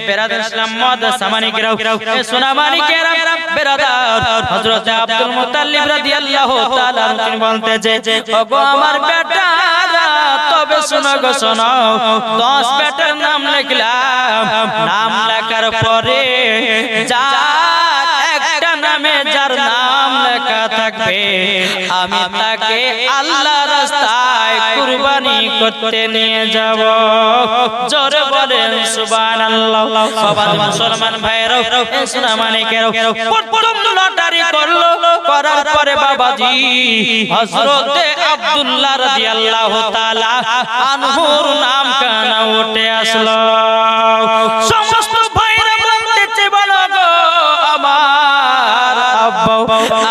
[SPEAKER 1] বেরাদার ইসলাম মুআদ্দাস সামানিকেরাও সোনামানিকেরা বেরাদার হযরত আব্দুল মুত্তালিব রাদিয়াল্লাহু তাআলা তিনি বলতেছে ওগো আমার বেটারা তবে শোনো গো শোনো 10 বেটার নাম লিখলাম নাম লেখার পরে যা একটা নামে যার নাম লেখা থাকবে আমি তাকে আল্লাহর রাস্তায় কুরবানি করতে নিয়ে যাব জোরে বলেন সুবহানাল্লাহ বাবা মুসলমান ভাইরা সোনামানিকেরাও প্রথম লটারি করলো করার পরে বাবাজি হযরত আব্দুল্লাহ রাদিয়াল্লাহু তাআলা আনহুর নাম কানা উঠে আসলো সমস্ত ভাইরা বলতেছে বলো গো আমার আব্বা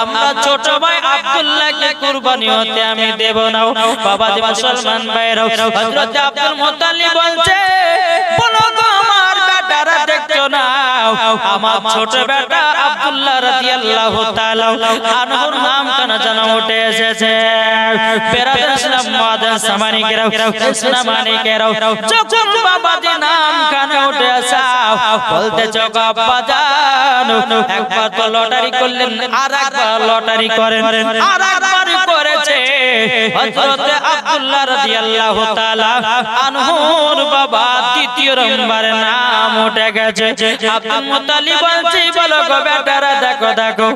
[SPEAKER 1] আমরা ছোট ভাই আব্দুল্লাহকে কুরবানি হতে আমি দেব না বাবাজি মুসলমান ভাইরা হযরত আব্দুল মুত্তালিব বলছে বলো গো আমার বেটারা দেখছো না আমার ছোট বেটা আব্দুল্লাহ রাদিয়াল্লাহু তাআলা আনহুর নাম কানা জানা উঠে এসেছে বেরাদার ইসলাম মুআদ্দাস সামানিকেরাও সোনামানিকেরাও যখন বাবাজি নাম কানা উঠে আসা বলতেছো গো আব্বা জান একবার তো লটারি করলেন আর একবার লটারি করেন আর একবার করেছে হযরত আব্দুল্লাহ রাদিয়াল্লাহু তাআলা আনহুর বাবা দ্বিতীয় নম্বরে নাম উঠে গেছে আব্দুল মুত্তালিব বলছে বলো গো বেটারা দেখো দেখো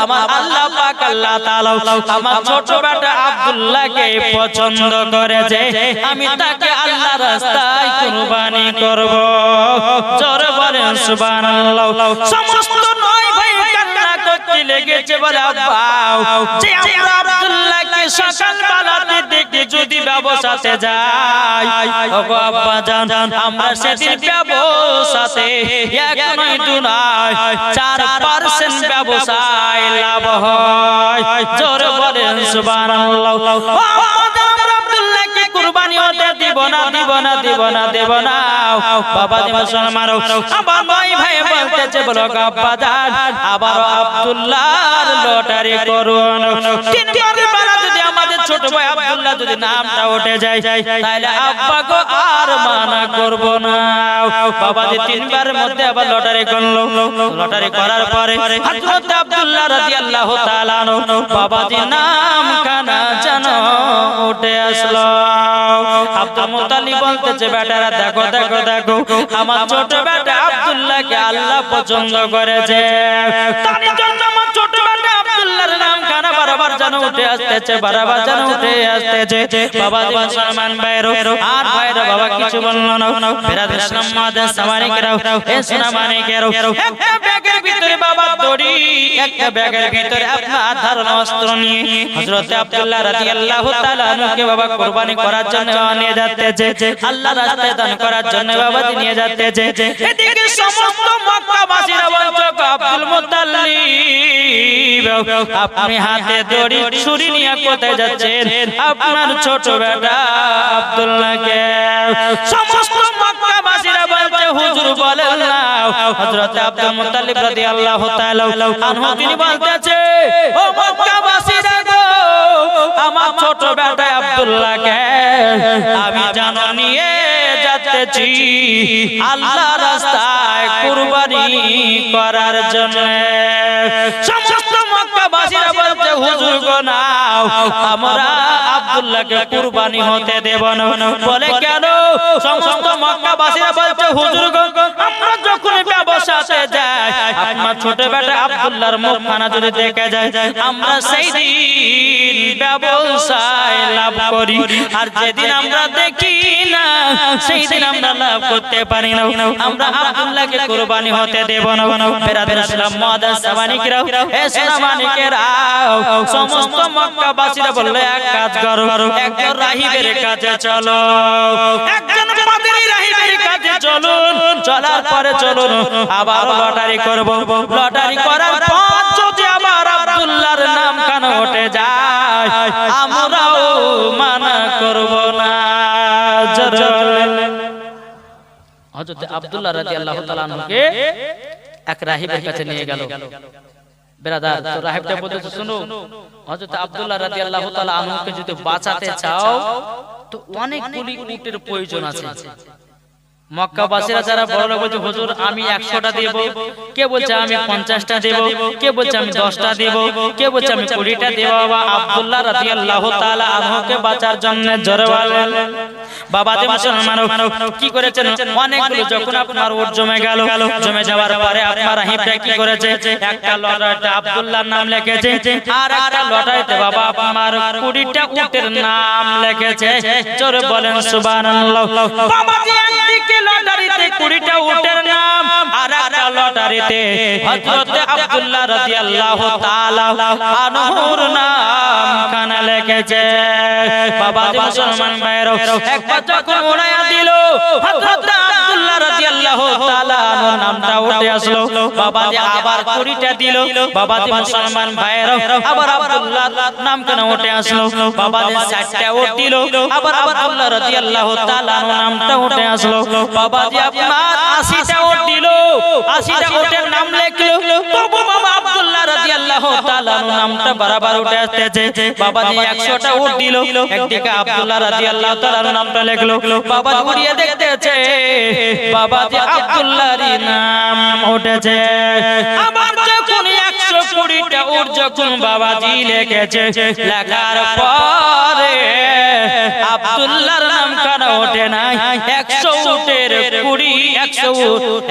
[SPEAKER 1] আমার আল্লাহ পাক আল্লাহ তাআলা আমার ছোট বেটা আব্দুল্লাহকে পছন্দ করেছে আমি তাকে আল্লাহর রাস্তায় কুরবানি করব জোরে বলেন সুবহানাল্লাহ সমস্ত নয় ভাই কান্না করতে লেগেছে বলে আব্বা যে আমরা আব্দুল্লাহকে সকাল বেলাতে দেখে যদি ব্যবসাতে যাই ওগো আব্বা জান আমরা সেদিন ব্যবসাতে এক নয় দু নয় 4% ব্যবসায় লাভ হয় জোরে বলেন সুবহানাল্লাহ কুরবানি হতে দিব না দিব না দিব না দেব না বাবাজি মুসলমান আমার ভাই ভাই বলতেছে বলো আব্বা জান আবার আব্দুল্লাহর লটারি করুন তিনবার বেলা যদি আমাদের ছোট ভাই আব্দুল্লাহ যদি নামটা উঠে যায় তাহলে আব্বা গো আর মানা করব না বাবাজি তিনবার মধ্যে আবার লটারি করলো লটারি করার পরে হযরত আব্দুল্লাহ রাদিয়াল্লাহু তাআলা বাবাজি নাম কানা জানো উঠে আসলো আব্দুল মুত্তালিব বলতেছে বেটারা দেখো দেখো দেখো আমার ছোট বেটা আব্দুল্লাহকে আল্লাহ পছন্দ করেছে তার জন্য আমার ছোট বেটা আব্দুল্লাহর নাম কানা বারবার জানো উঠে আসতেছে বারবার জানো উঠে আসতেছে বাবা মুসলমান ভাইরা আর ভাইরা বাবা কিছু বললো না বেরাদার ইসলাম মুআদ্দাস সামানিকেরাও সোনামানিকেরাও একটা ব্যাগের ভিতরে বাবা দড়ি একটা ব্যাগের ভিতরে আপনার ধারণ অস্ত্র নিয়ে হযরত আব্দুল্লাহ রাদিয়াল্লাহু তাআলা আনহুকে বাবা কুরবানি করার জন্য নিয়ে যাচ্ছে আল্লাহর রাস্তায় দান করার জন্য বাবা নিয়ে যাচ্ছে এদিকে সমস্ত মক্কাবাসীরা বলছে আব্দুল মুত্তালিব আপনি হাতে দড়ি ছুরি নিয়ে কোথায় যাচ্ছেন আপনার ছোট বেটা আব্দুল্লাহকে সমস্ত মক্কাবাসীরা বলছে হুজুর বলেন না হযরত আব্দুল মুত্তালিব রাদিয়াল্লাহু তাআলা আনহু তিনি বলতেছে ও মক্কাবাসীরা গো আমার ছোট বেটা আব্দুল্লাহকে আমি জানো নিয়ে যাচ্ছি আল্লাহর রাস্তায় কুরবানি করার জন্য সমস্ত মক্কাবাসীরা বলছে হুজুর গো নাও আমরা আব্দুল্লাহকে কুরবানি হতে দেব না বলে কেন সমস্ত মক্কাবাসীরা বলছে হুজুর গো আমরা যখন ব্যবসাতে যাই আপনার ছোট বেটা আব্দুল্লাহর মুখখানা যদি দেখে যায় আমরা সেই দিন ব্যবসায় লাভ করি আর যেদিন আমরা দেখি না সেই দিন আমরা লাভ করতে পারি না আমরা আব্দুল্লাহকে কুরবানি হতে দেব না বেরাদার ইসলাম মুআদ্দাস সামানিকরা এ সোনামানিকেরা সমস্ত মক্কাবাসীরা বলল এক কাজ করো একজন রাহিবের কাছে চলো একজন পাদ্রী রাহিবের কাছে চলুন চলার পরে চলুন আবার লটারি করব লটারি করার পর যদি আবার আব্দুল্লাহর নাম কান উঠে যায় আমরাও মানা করব না হযরত আব্দুল্লাহ রাদিয়াল্লাহু তাআলা আনহুকে এক রাহিবের কাছে নিয়ে গেল বেরাদার তো রাহিবটা বলতেছে শুনো হযরত আব্দুল্লাহ রাদিয়াল্লাহু তাআলা আনহুকে যদি বাঁচাতে চাও তো অনেকগুলি উটের প্রয়োজন আছে মক্কাবাসীরা যারা বড় লোক বলছে হুজুর আমি 100টা দেব কে বলছে আমি 50টা দেব কে বলছে আমি 10টা দেব কে বলছে আমি 20টা দেব বাবা আব্দুল্লাহ রাদিয়াল্লাহু তাআলা আনহুকে বাঁচার জন্য জোরে বলেন বাবা যে মুসলমান কি করেছেন অনেকগুলো যখন আপনার উট জমে গেল জমে যাওয়ার পরে আপনার রাহিবটা কি করেছে একটা লটারিতে আব্দুল্লাহর নাম লিখেছে আর একটা লটারিতে বাবা আপনার 20টা উটের নাম লিখেছে জোরে বলেন সুবহানাল্লাহ বাবা যে একদিকে লটারিতে 20টা উটের নাম আর একটা লটারিতে হযরত আব্দুল্লাহ রাদিয়াল্লাহু তাআলা আনহুর নাম কানা লিখেছে বাবা যে মুসলমান ভাইরা একবার যখন উড়ায়া দিল হযরত আব্দুল্লাহ রাদিয়াল্লাহু তাআলা আনহুর নামটা উঠে আসলো বাবা যে আবার 20টা দিল বাবা যে মুসলমান ভাইরা আবার আব্দুল্লাহর নাম কানা উঠে আসলো বাবা যে 60টা উট দিল আবার আব্দুল্লাহ রাদিয়াল্লাহু তাআলা আনহুর নামটা উঠে আসলো বাবা যে আপনার 80টা উট দিল 80টা উটের নাম লিখলো তবু বাবা আব্দুল্লাহ রাদিয়াল্লাহু তাআলা আনহুর নামটা বারবার উঠে আসতেছে বাবা যে 100টা উট দিল একদিকে আব্দুল্লাহ রাদিয়াল্লাহু তাআলার নামটা লিখলো বাবা ঘুরিয়ে দেখতেছে বাবা যে আব্দুল্লাহর নাম উঠেছে আবার যখন 120টা উট যখন বাবাজি লিখেছে লেখার পরে আব্দুল্লাহর নাম কেন ওঠে নাই 100 উটের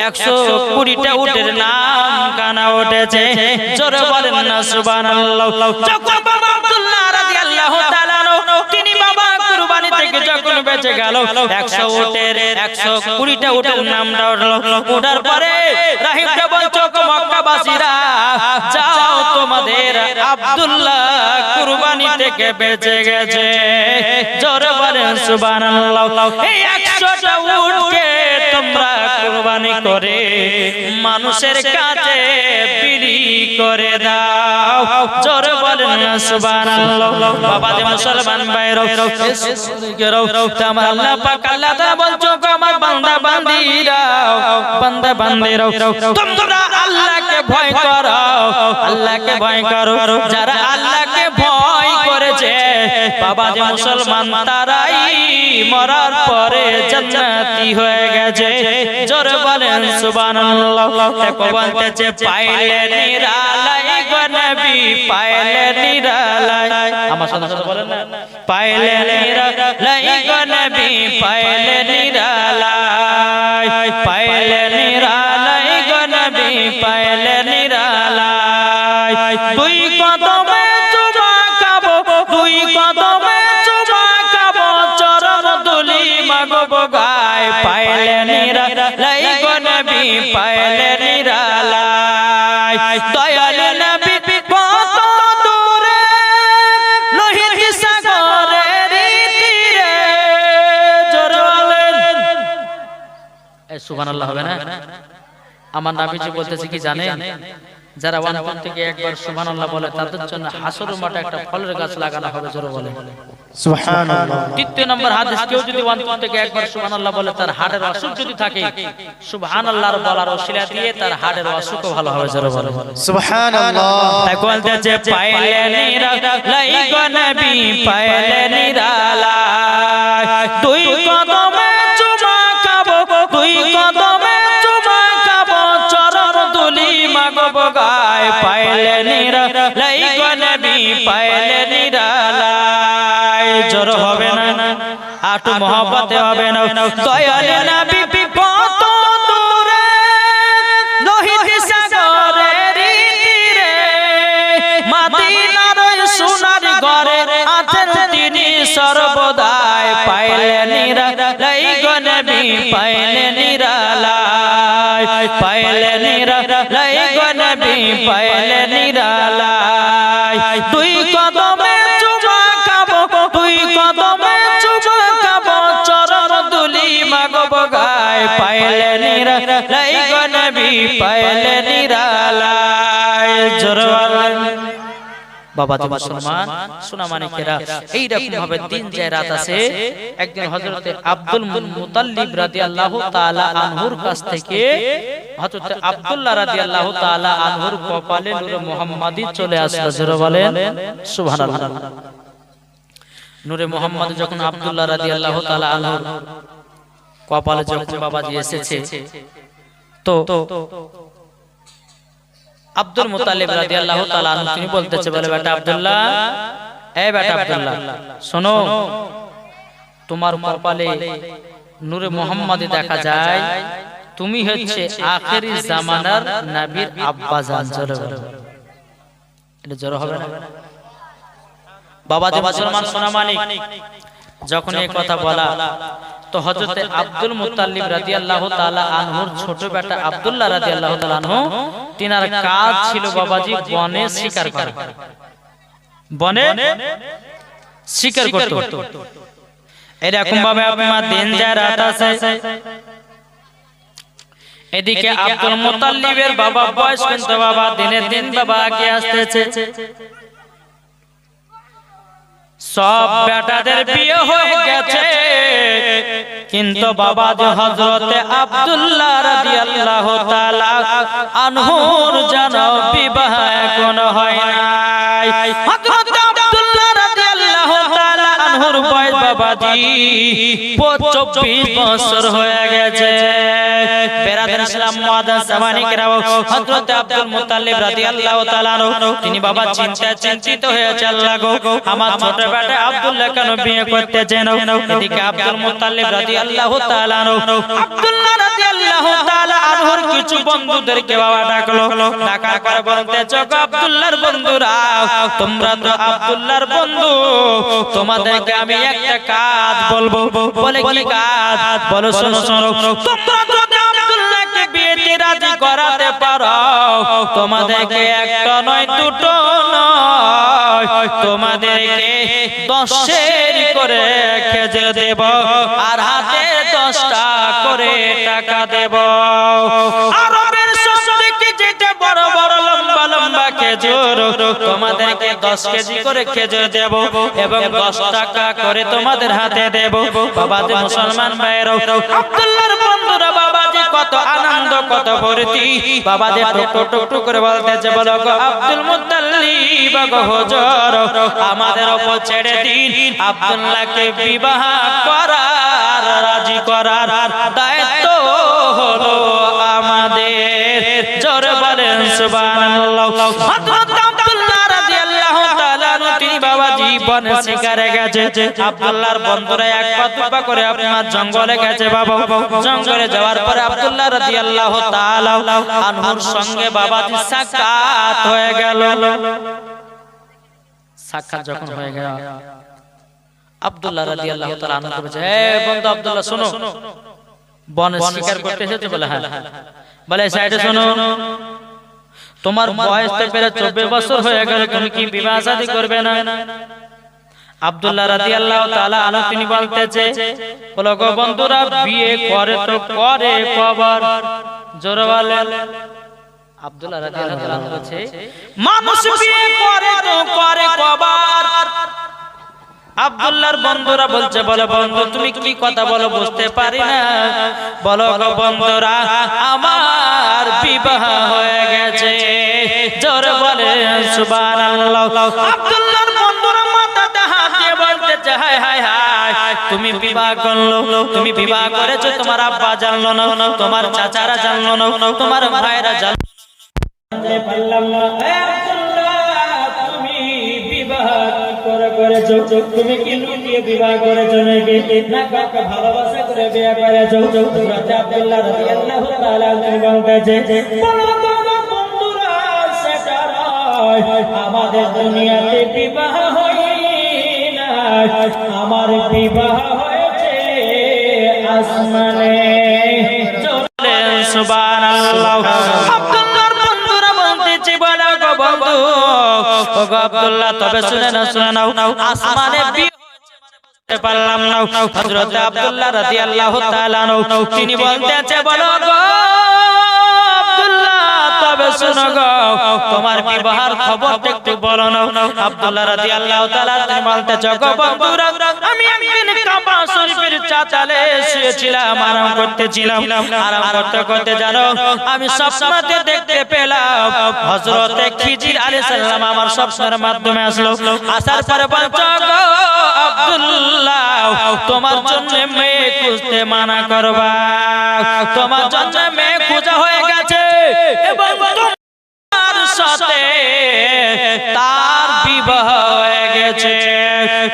[SPEAKER 1] 120টা উটের নাম কেন উঠেছে জোরে বলেন না সুবহানাল্লাহ যখন বাবা আব্দুল্লাহ রাদিয়াল্লাহু তাআলা তিনি বাবা কুরবানি থেকে যখন বেঁচে গেল 100 উটের 120টা উটের নামটা উঠলো ওঠার পরে রাহিবটা বলছো মক্কাবাসীরা যাও তোমাদের আব্দুল্লাহ কুরবানি থেকে বেঁচে গেছে জোরে বলেন সুবহানাল্লাহ এই 100টা উটকে তোমরা কুরবানি করে মানুষের কাছে বিলি করে দাও জোরে বলেন সুবহানাল্লাহ বাবা যে মুসলমান ভাইরা আমার আল্লাহ পাক আল্লাহ তাআলা বলছো আমার বান্দা বান্দীরা তোমরা আল্লাহকে ভয় করো আল্লাহকে ভয় করো যারা আল্লাহকে ভয় করেছে বাবা যে মুসলমান তারাই মরার পরে জান্নাতি হয়ে গেছে জোরে বলেন সুবহানাল্লাহ দেখো বলতেছে পাইলে নিরালাই গো নবী পাইলে নিরালাই আমার সাথে বলেন না পাইলে নিরালাই গো নবী পাইলে নিরালাই পাইলে নিরালাই গো নবী পাইলে নিরালাই দুই কদমে চুমা খাবো দুই কদমে চুমা খাবো চরণ ধুলি মাগবো গায় পাইলে নিরালাই গো নবী পাইলে নিরালাই দয়াল নবী কত দূরে লোহিত সাগরের তীরে জোরে বলেন সুবহানাল্লাহ হবে না আমার নবীজি বলতেছে কি জানেন যারা ওয়ানপুর থেকে একবার সুবহানাল্লাহ বলে তাদের জন্য হাসরের মাঠে একটা ফলের গাছ লাগানো হবে জোরে বলে সুবহানাল্লাহ দ্বিতীয় নম্বর হাদিস কেউ যদি ওয়ানপুর থেকে একবার সুবহানাল্লাহ বলে তার হাড়ের অসুখ যদি থাকে সুবহানাল্লাহর বলার ওসিলা দিয়ে তার হাড়ের অসুখও ভালো হবে জোরে বলে সুবহানাল্লাহ তাই বলতেছে পাইলে নিরালাই গো নবী পাইলে নিরালাই দুই কদমে চুমা খাবো দুই কদমে চুমা খাবো চরণ ধুলি মাগবো গায় পাইলে নিরালাই গো নবী পাইলে নিরালাই জোর হবে না আটু মহব্বতে হবে না দয়াল নবী কত দূরে লোহিত সাগরের তীরে মদিনার সোনার ঘরে আছেন তিনি সর্বদাই পাইলে নিরালাই গো নবী পাইলে নিরালাই পাইলে নিরালাই গো নবী পাইলে নিরালাই দুই কদমে চুমা খাবো দুই কদমে চুমা খাবো চরণ দুলি মাগবো গায় পাইলে নিরালাই গো নবী পাইলে নিরালাই জোরওয়ালা বাবা তো মুসলমান সোনা মানিকেরা এই রকম ভাবে দিন যায় রাত আছে একদিন হযরতে আব্দুল মুতাল্লিব রাদিয়াল্লাহু তাআলা আনহুর কাছ থেকে হযরতে আব্দুল্লাহ রাদিয়াল্লাহু তাআলা আনহুর কপালে নূরে মুহাম্মাদি চলে আসলো জোরে বলেন সুবহানাল্লাহ নূরে মুহাম্মাদি যখন আব্দুল্লাহ রাদিয়াল্লাহু তাআলা আনহুর কপালে যখন বাবাজি এসেছে তো আব্দুল মুতাল্লিব রাদিয়াল্লাহু তাআলা আনহু তিনি বলতেছে বলে বেটা আব্দুল্লাহ এই বেটা আব্দুল্লাহ শোনো তোমার কপালে নূরে মুহাম্মাদি দেখা যায় তুমি হচ্ছে আখেরি জামানার নবীর আব্বা জান জোরে বলো এটা জোরে হবে না বাবা যে মুসলমান সোনা মানিক যখন এই কথা বলা তো হযরতে আব্দুল মুত্তালিব রাদিয়াল্লাহু তাআলা আনহুর ছোট বেটা আব্দুল্লাহ রাদিয়াল্লাহু তাআলা আনহু তিনার কাজ ছিল বাবাজি বনে শিকার করা বনে শিকার করত এরকম ভাবে আপনার দিন যায় রাত আছে এদিকে আব্দুল মুত্তালিবের বাবা বয়স কিন্তু বাবা দিনে দিন বাবা আগে আসতেছে সব বেটাদের বিয়ে হয়ে গেছে কিন্তু বাবা যে হযরতে আব্দুল্লাহ রাদিয়াল্লাহু তাআলা আনহুর যেন বিবাহ এখনো হয় নাই হযরতে আব্দুল্লাহ রাদিয়াল্লাহু তাআলা আনহুর বয়স বাবাজি 24 বছর হয়ে গেছে বেরাদার ইসলাম মুআদ্দাস জামানিকেরা হযরতে আব্দুল মুত্তালিব রাদিয়াল্লাহু তাআলা আনহু তিনি বাবা চিন্তিত হয়েছে আল্লাহ গো আমার ছোট বেটা আব্দুল্লাহ কেন বিয়ে করতেছে না এদিকে আব্দুল মুত্তালিব রাদিয়াল্লাহু তাআলা আনহু আব্দুল্লাহ রাদিয়াল্লাহু তাআলা আনহুর কিছু বন্ধুদেরকে বাবা ডাকলো ডাকার পরে বলতেছে গো আব্দুল্লাহর বন্ধুরা তোমরা তো আব্দুল্লাহর বন্ধু তোমাদেরকে আমি একটা কাজ বলবো বলে কি কাজ বলো শোনো শোনো তোমরা যদি আব্দুল্লাহকে বিয়েতে রাজি করাতে পারো তোমাদেরকে একটা নয় দুটো নয় তোমাদেরকে 10 করে খেজুর দেব আর হাতে 10টা করে টাকা দেব আরবের সবথেকে যেটা বড় বড় লম্বা লম্বা খেজুর তোমাদেরকে 10 কেজি করে খেজুর দেব এবং 10 টাকা করে তোমাদের হাতে দেব বাবাজি মুসলমান ভাইরা আব্দুল্লাহর বন্ধুরা বাবাজি কত আনন্দ কত ভর্তি বাবাজি টুক করে বলতেছে বলো গো আব্দুল মুত্তালিব গো হুজুর আমাদের উপর ছেড়ে দিন আব্দুল্লাহকে বিবাহ করার রাজি করার দায়িত্ব হলো আমাদের জোরে বলেন সুবহানাল্লাহ হযরত আব্দুল্লাহ রাদিয়াল্লাহু তাআলা তিনি বাবা জীবন শিকারে গেছে আব্দুল্লাহর বন্ধুরা এক পা দুই পা করে আপনার জঙ্গলে গেছে বাবা জঙ্গলে যাওয়ার পরে আব্দুল্লাহ রাদিয়াল্লাহু তাআলা আনহুর সঙ্গে বাবাজি সাক্ষাৎ হয়ে গেল সাক্ষাৎ যখন হয়ে গেল আব্দুল্লাহ রাদিয়াল্লাহু তাআলা আনহু বলেছে হে বন্ধু আব্দুল্লাহ শোনো বনে শিকার করতে এসেছো বলে হ্যাঁ বলে সাইডে শোনো তোমার বয়স তো প্রায় 24 বছর হয়ে গেল তুমি কি বিবাহ শাদী করবে না আব্দুল্লাহ রাদিয়াল্লাহু তাআলা আনহু তিনি বলতেছে বলো গো বন্ধুরা বিয়ে করে তো করে কবার জোরে বলেন আব্দুল্লাহ রাদিয়াল্লাহু তাআলা বলছে মানুষ বিয়ে করে তো করে কবার আব্দুল্লাহর বন্ধুরা বলছে বলে বন্ধু তুমি কি কথা বলো বুঝতে পারি না বলো গো বন্ধুরা আমার বিবাহ হয়ে গেছে জোরে বলে সুবহানাল্লাহ আব্দুল্লাহর বন্ধুরা মাথাতে হাত দিয়ে বলতেছে হায় হায় হায় তুমি বিবাহ করলো তুমি বিবাহ করেছো তোমার আব্বা জানলো না তোমার চাচারা জানলো না তোমার ভাইরা জানলো না পারলাম না হে আব্দুল্লাহ তুমি বিবাহ করে করেছো? তুমি কি লুকিয়ে বিবাহ করেছো নাকি না কাউকে ভালোবাসা করে বিয়ে করেছো? হযরত আব্দুল্লাহ রাদিয়াল্লাহু তাআলা বলতেছে, বলো তো বন্ধুরা, সেটা নয়, আমাদের দুনিয়াতে বিবাহ হয় না, আমার বিবাহ হয়েছে আসমানে। সুবহানাল্লাহ। আব্দুল্লাহর বন্ধুরা বলতেছে, বলো গো বন্ধু, ও গো আব্দুল্লাহ, তবে শুনে নাও, আসমানে বিয়ে পারলাম না। হযরত আব্দুল্লাহ রাদিয়াল্লাহু তাআলা তিনি বলতেছে, বলো গো আব্দুল্লাহ, তবে শুনো গো, তোমার বিবাহের খবরটা একটু বলো না। আব্দুল্লাহ রাদিয়াল্লাহু তাআলা তিনি বলতেছে, গো বন্ধুরা, আমি একদিন কাবা শরীফের চাতালে শুয়েছিলাম, আরাম করতেছিলাম। আরাম করতে করতে জানো, আমি স্বপ্নতে দেখতে পেলাম হযরত খিজির আলাইহিস সালাম আমার স্বপ্নের মাধ্যমে আসলো। আসার পরে বলছো, গো আব্দুল্লাহ, তোমার জন্য মেয়ে খুঁজতে মানা করবা, তোমার জন্য মেয়ে খোঁজা হয়ে গেছে এবং তোমার সাথে তার বিবাহ হয়ে গেছে।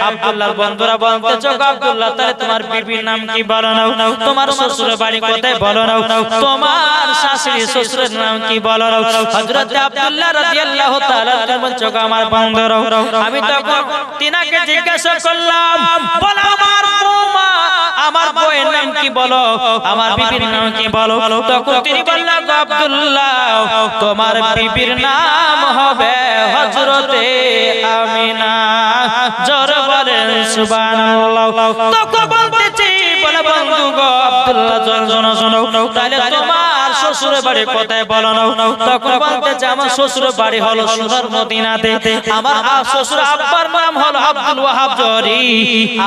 [SPEAKER 1] আব্দুল্লাহর বন্ধুরা বলতেছে, গো আব্দুল্লাহ, তাহলে তোমার বিবির নাম কি বলো না, তোমার শ্বশুরের বাড়ি কোথায় বলো না, তোমার শাশুড়ি শ্বশুরের নাম কি বলো না। হযরত আব্দুল্লাহ রাদিয়াল্লাহু তাআলা বলছে, গো আমার বন্ধুরা, আমি তখন তিনাকে জিজ্ঞাসা করলাম, বলো আমার বৌমা, আমার বউয়ের নাম কি বলো, আমার বিবির নাম কি বলো। তখন তিনি বললেন, গো আব্দুল্লাহ, তোমার বিবির নাম হবে হযরতে আমিনা। জোরে বলেন সুবহানাল্লাহ। তখন বলতেছি, বলে বন্ধু গো আব্দুল্লাহ, শোনো, তাহলে তোমার শ্বশুরের বাড়ি কোথায় বলো না। তখন বলতেছে, আমার শ্বশুরের বাড়ি হলো সুদূর মদিনাতে, আমার শ্বশুর আব্বার নাম হলো আব্দুল ওয়াহাব জহরি,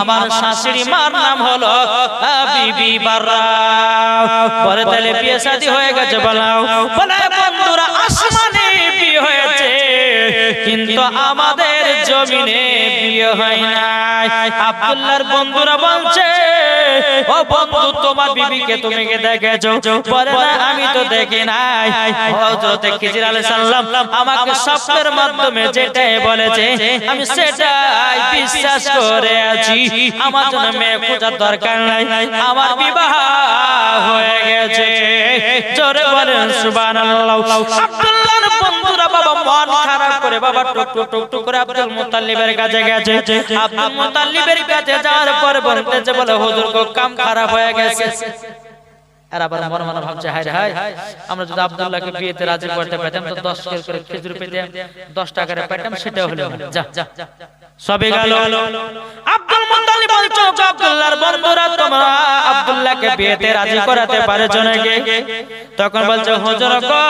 [SPEAKER 1] আমার শাশুড়ি মার নাম হলো বিবি বাররা। পরে তাহলে বিয়ে শাদী হয়ে গেছে বলাও। বলে বন্ধুরা, আসমানে বিয়ে হয়েছে কিন্তু আমাদের জমিনে বিয়ে হয় নাই। আব্দুল্লাহর বন্ধুরা বলছে, ও বন্ধু, তোমার বিবিকে তুমি কি দেখেছো? বলে না, আমি তো দেখি নাই। হযরত খিজির আলাইহিস সালাম আমাকে স্বপ্নের মাধ্যমে যেটাই বলেছে আমি সেটাই বিশ্বাস করে আছি। আমার জন্য মেয়ে খোঁজার দরকার নাই, আমার বিবাহ হয়ে গেছে। জোরে বলেন সুবহানাল্লাহ। আব্দুল্লাহর বন্ধুরা বাবা মন খারাপ করে বাবা টুক করে আব্দুল মুত্তালিবের কাছে গেছে। আব্দুল মুত্তালিবের কাছে যাওয়ার পর বলতেছে, বলে হুজুর গো, কাম খারাপ হয়ে গেছে। আর আবার মনে মনে ভাবছে, হায় হায়, আমরা যদি আব্দুল্লাহকে বিয়েতে রাজি করতে পারতাম তো 10 করে খেজুর পেতাম, 10 টাকার পেতাম, সেটা হলো না। যা সবে গেল। আব্দুল মুত্তালিব বলছো, আব্দুল্লাহর বন্ধুরা, তোমরা আব্দুল্লাহকে বিয়েতে রাজি করাতে পারছো নাকি? তখন বলছো, হুজুর গো,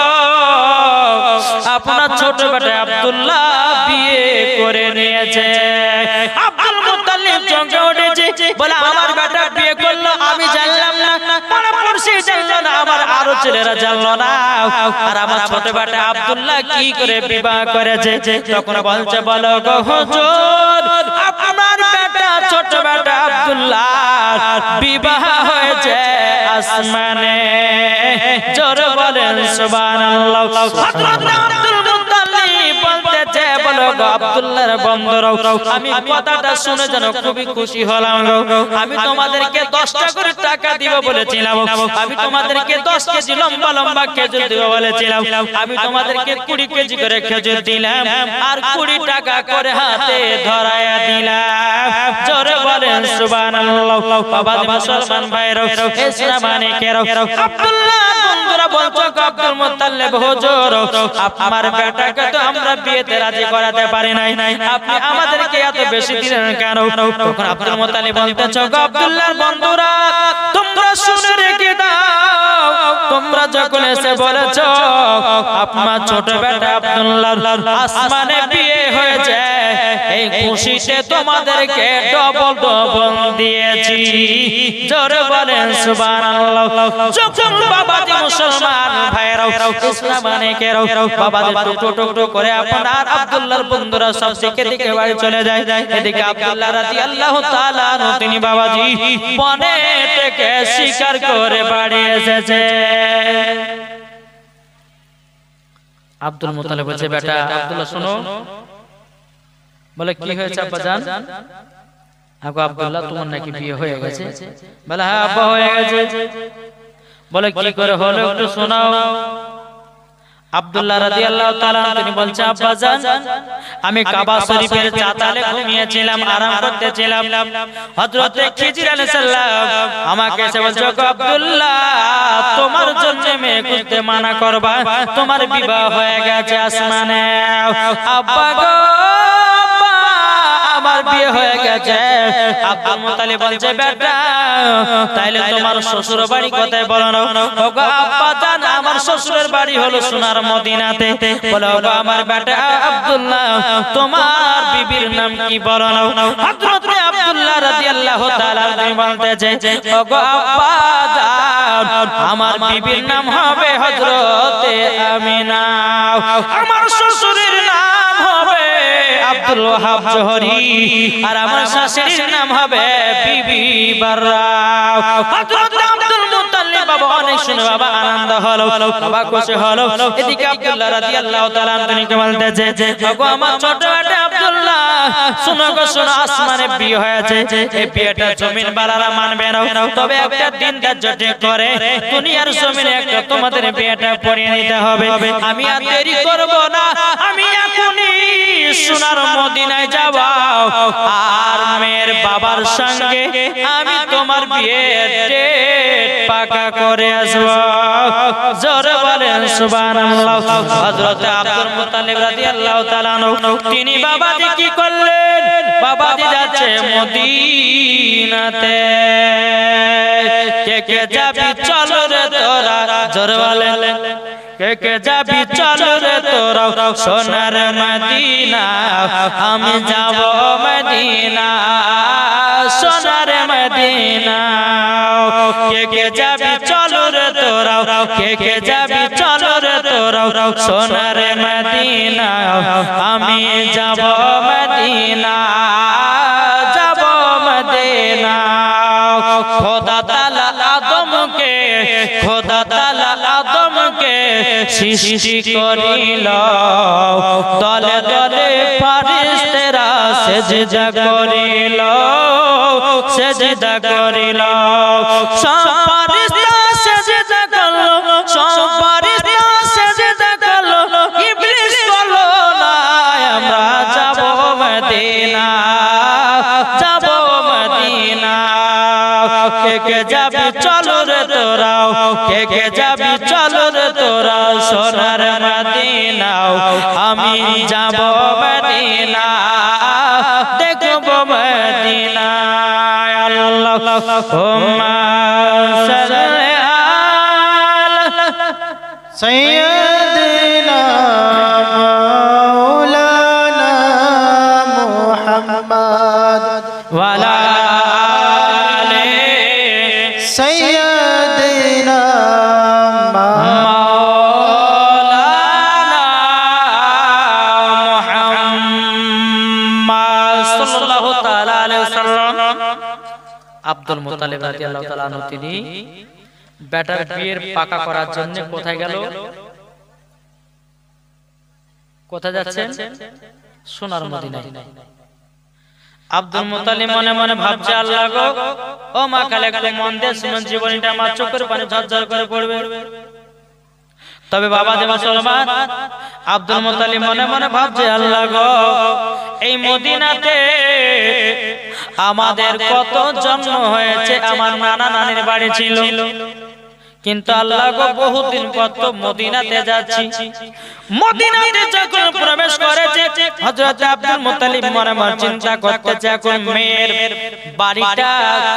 [SPEAKER 1] আপনার ছোট বেটা আব্দুল্লাহ বিয়ে করে নিয়েছে। আব্দুল মুত্তালিব চমকে উঠেছে, বলে আমার বেটা বিয়ে করলো, আমি জানলাম না, পড়শি জানলো না, আমার আরো ছেলেরা জানলো না, আর আমার ছোট বেটা আব্দুল্লাহ কি করে বিবাহ করেছে। তখন বলছে, বলো গো হুজুর, আপনার বেটা ছোট বেটা আব্দুল্লাহ বিবাহ হয়েছে আসমানে। জোরে বলেন সুবহানাল্লাহ। হযরত আব্দুল মুত্তালিব বলতেছে, বলো গো আব্দুল্লাহর বন্ধুরা, আমি কথাটা শুনে যেন খুবই খুশি হলাম গো। আমি তোমাদেরকে 10টা করে টাকা দিব বলেছিলাম, আমি তোমাদেরকে 10 কেজি লম্বা লম্বা খেজুর দিব বলেছিলাম, আমি তোমাদেরকে 20 কেজি করে খেজুর দিলাম আর 20 টাকা করে হাতে ধরায়া দিলাম। জোরে বলেন সুবহানাল্লাহ। বাবা মুসলমান ভাইরা, ইসলাম মানিকেরা, আব্দুল্লাহ বন্ধুরা বলছো, আব্দুল মুত্তালিব হুজুর, আপনার বেটাকে তো আমরা বিয়েতে রাজি করাতে পারি নাই, আপনি আমাদেরকে এত বেশি দিলেন কেন? তখন আব্দুল মুত্তালিব বলতেছে, আব্দুল্লাহর বন্ধুরা, তোমরা শুনে রেখে দাও, তোমরা যখন এসে বলেছো আপনার ছোট বেটা আব্দুল্লাহর আসমানে বিয়ে হয়েছে, এই খুশিতে তোমাদেরকে ডবল দিয়েছি। জোরে বলেন সুবহানাল্লাহ। যখন বাবাজি মুসলমান ভাইরাও, ইসলাম মানিকেরা, বাবাজি টুকটো করে আপনার আব্দুল্লাহর বন্ধুরা সব দিকে বাড়ি চলে যায়। এদিকে আব্দুল্লাহ রাদিয়াল্লাহু তাআলা তিনি বাবাজি বনে থেকে শিকার করে বাড়ি এসেছে। আব্দুল মুত্তালিব বলছে, বেটা আব্দুল্লাহ শোনো, বলে কি হয়েছে আব্বাজান? আগো আব্দুল্লাহ তোমার নাকি বিয়ে হয়ে গেছে? বলে হ্যাঁ আব্বা হয়ে গেছে। বলে কি করে হলো একটু শোনাও। আব্দুল্লাহ রাদিয়াল্লাহু তাআলা তিনি বলছে আব্বাজান আমি কাবা শরীফের চাতালে ঘুমিয়েছিলাম, আরাম করতেছিলাম। হযরত খিজির আলাইহিস সালাম আমাকে এসে বলছে আব্দুল্লাহ তোমার জন্য মেয়ে খুঁজতে মানা করবা, তোমার বিবাহ হয়ে গেছে আসমানে। আব্বা গো আমার বিয়ে হয়ে গেছে। আব্দুল মুত্তালিব বলছে বেটা তাইলে তোমার শ্বশুর বাড়ি কোথায় বলো না? ওগো আব্বা জান আমার শ্বশুরের বাড়ি হলো সোনার মদিনাতে। বলো ওগো আমার বেটা আব্দুল্লাহ তোমার বিবির নাম কি বলো না? হযরত আব্দুল্লাহ রাদিয়াল্লাহু তাআলা বলতেছে ওগো আব্বা জান আমার বিবির নাম হবে হযরত আমিনা, আমার শ্বশুরের নাম হবে আব্দুল ওয়াহাব জোহরি, আর আমার শাশুড়ির নাম হবে বিবি বাররা। হযরত আব্দুল মুত্তালিব বাবা অনেক শুনে বাবা আনন্দ হলো, বাবা খুশি হলো। এদিকে আব্দুল্লাহ রাদিয়াল্লাহু তাআলা তিনি বলতেছে ওগো আমার ছোট বেটা আব্দুল্লাহ শুনো গো শুনো আসমানে বিয়ে হয়েছে, এই বিয়েটা জমিন বালারা মানবে না, তবে একটা দিন ধার্য ঠিক করে দুনিয়ার জমিনে একটা তোমাদের বিয়েটা পড়িয়ে নিতে হবে। আমি আর দেরি করব না, আমি এখনই সোনার মদিনায় যাব আর মেয়ের বাবার সঙ্গে আমি তোমার বিয়ের ডেট পাকা করে আসব। জোরে বলেন সুবহানাল্লাহ। হযরত আব্দুল মুত্তালিব রাদিয়াল্লাহু তাআলা তিনি বাবাজি কি করলেন? বাবাজি যাচ্ছে মদিনাতে। কে কে যাবি চল রে তোরা, জোরে বলেন কে কে যাবি চল রে তোরা সোনার মদিনা, আমি যাব মদিনা সোনার মদিনা। কে কে যাবি চল রে তোরা, কে কে যাবি চল রে তোরা সোনার মদিনা, আমি যাব মদিনা যাব মদিনা। খোদা তাআলা আদমকে খোদা তাআলা আদমকে সৃষ্টি করিল, দলে দলে ফেরেশতারা সিজদা করিল সিজদা করিল। সব ফেরেশতা সিজদা করল, সব ফেরেশতা সিজদা করল, ইবলিস বলল না আমরা যাব মদিনা যাব মদিনা। কে কে যাবি চল রে তোরা, কে কে যাবি চল রে তোরা সোনার মদিনা, আমি যাব মদিনা দেখব মদিনা। আল্লাহুম্মা সাল্লি আলা
[SPEAKER 2] সাইয়্যিদিনা মাওলানা মুহাম্মদ
[SPEAKER 1] ওয়া আলা আলি
[SPEAKER 2] সাইয়্যিদিনা
[SPEAKER 1] মাওলানা মুহাম্মদ সাল্লাল্লাহু তাআলা আলাইহি ওয়াসাল্লাম। আব্দুল মুত্তালিব রাদিয়াল্লাহু তাআলা আনহু তিনি বেটার বিয়ের পাকা করার জন্য কোথায় গেল? কোথায় যাচ্ছেন? সোনার মদিনায়। আব্দুল মুত্তালিব মনে মনে ভাবছে আল্লাহ গো ও মা কালে একটু মন দিয়ে শুনুন, জীবনটা আমার চোখের পানি ঝরঝর করে পড়বে। তবে বাবা যে মুসলমান আব্দুল মুত্তালিব মনে মনে ভাবছে আল্লাহ গো এই মদিনাতে আমাদের কত জন্ম হয়েছে, আমার নানা নানির বাড়ি ছিল, কিন্তু আল্লাহ গো বহুদিন পর তো মদিনাতে যাচ্ছি। মদিনাতে যখন প্রবেশ করেছে হযরত আব্দুল মুত্তালিব মনে মনে চিন্তা করতেছে এখন মেয়ের বাড়িটা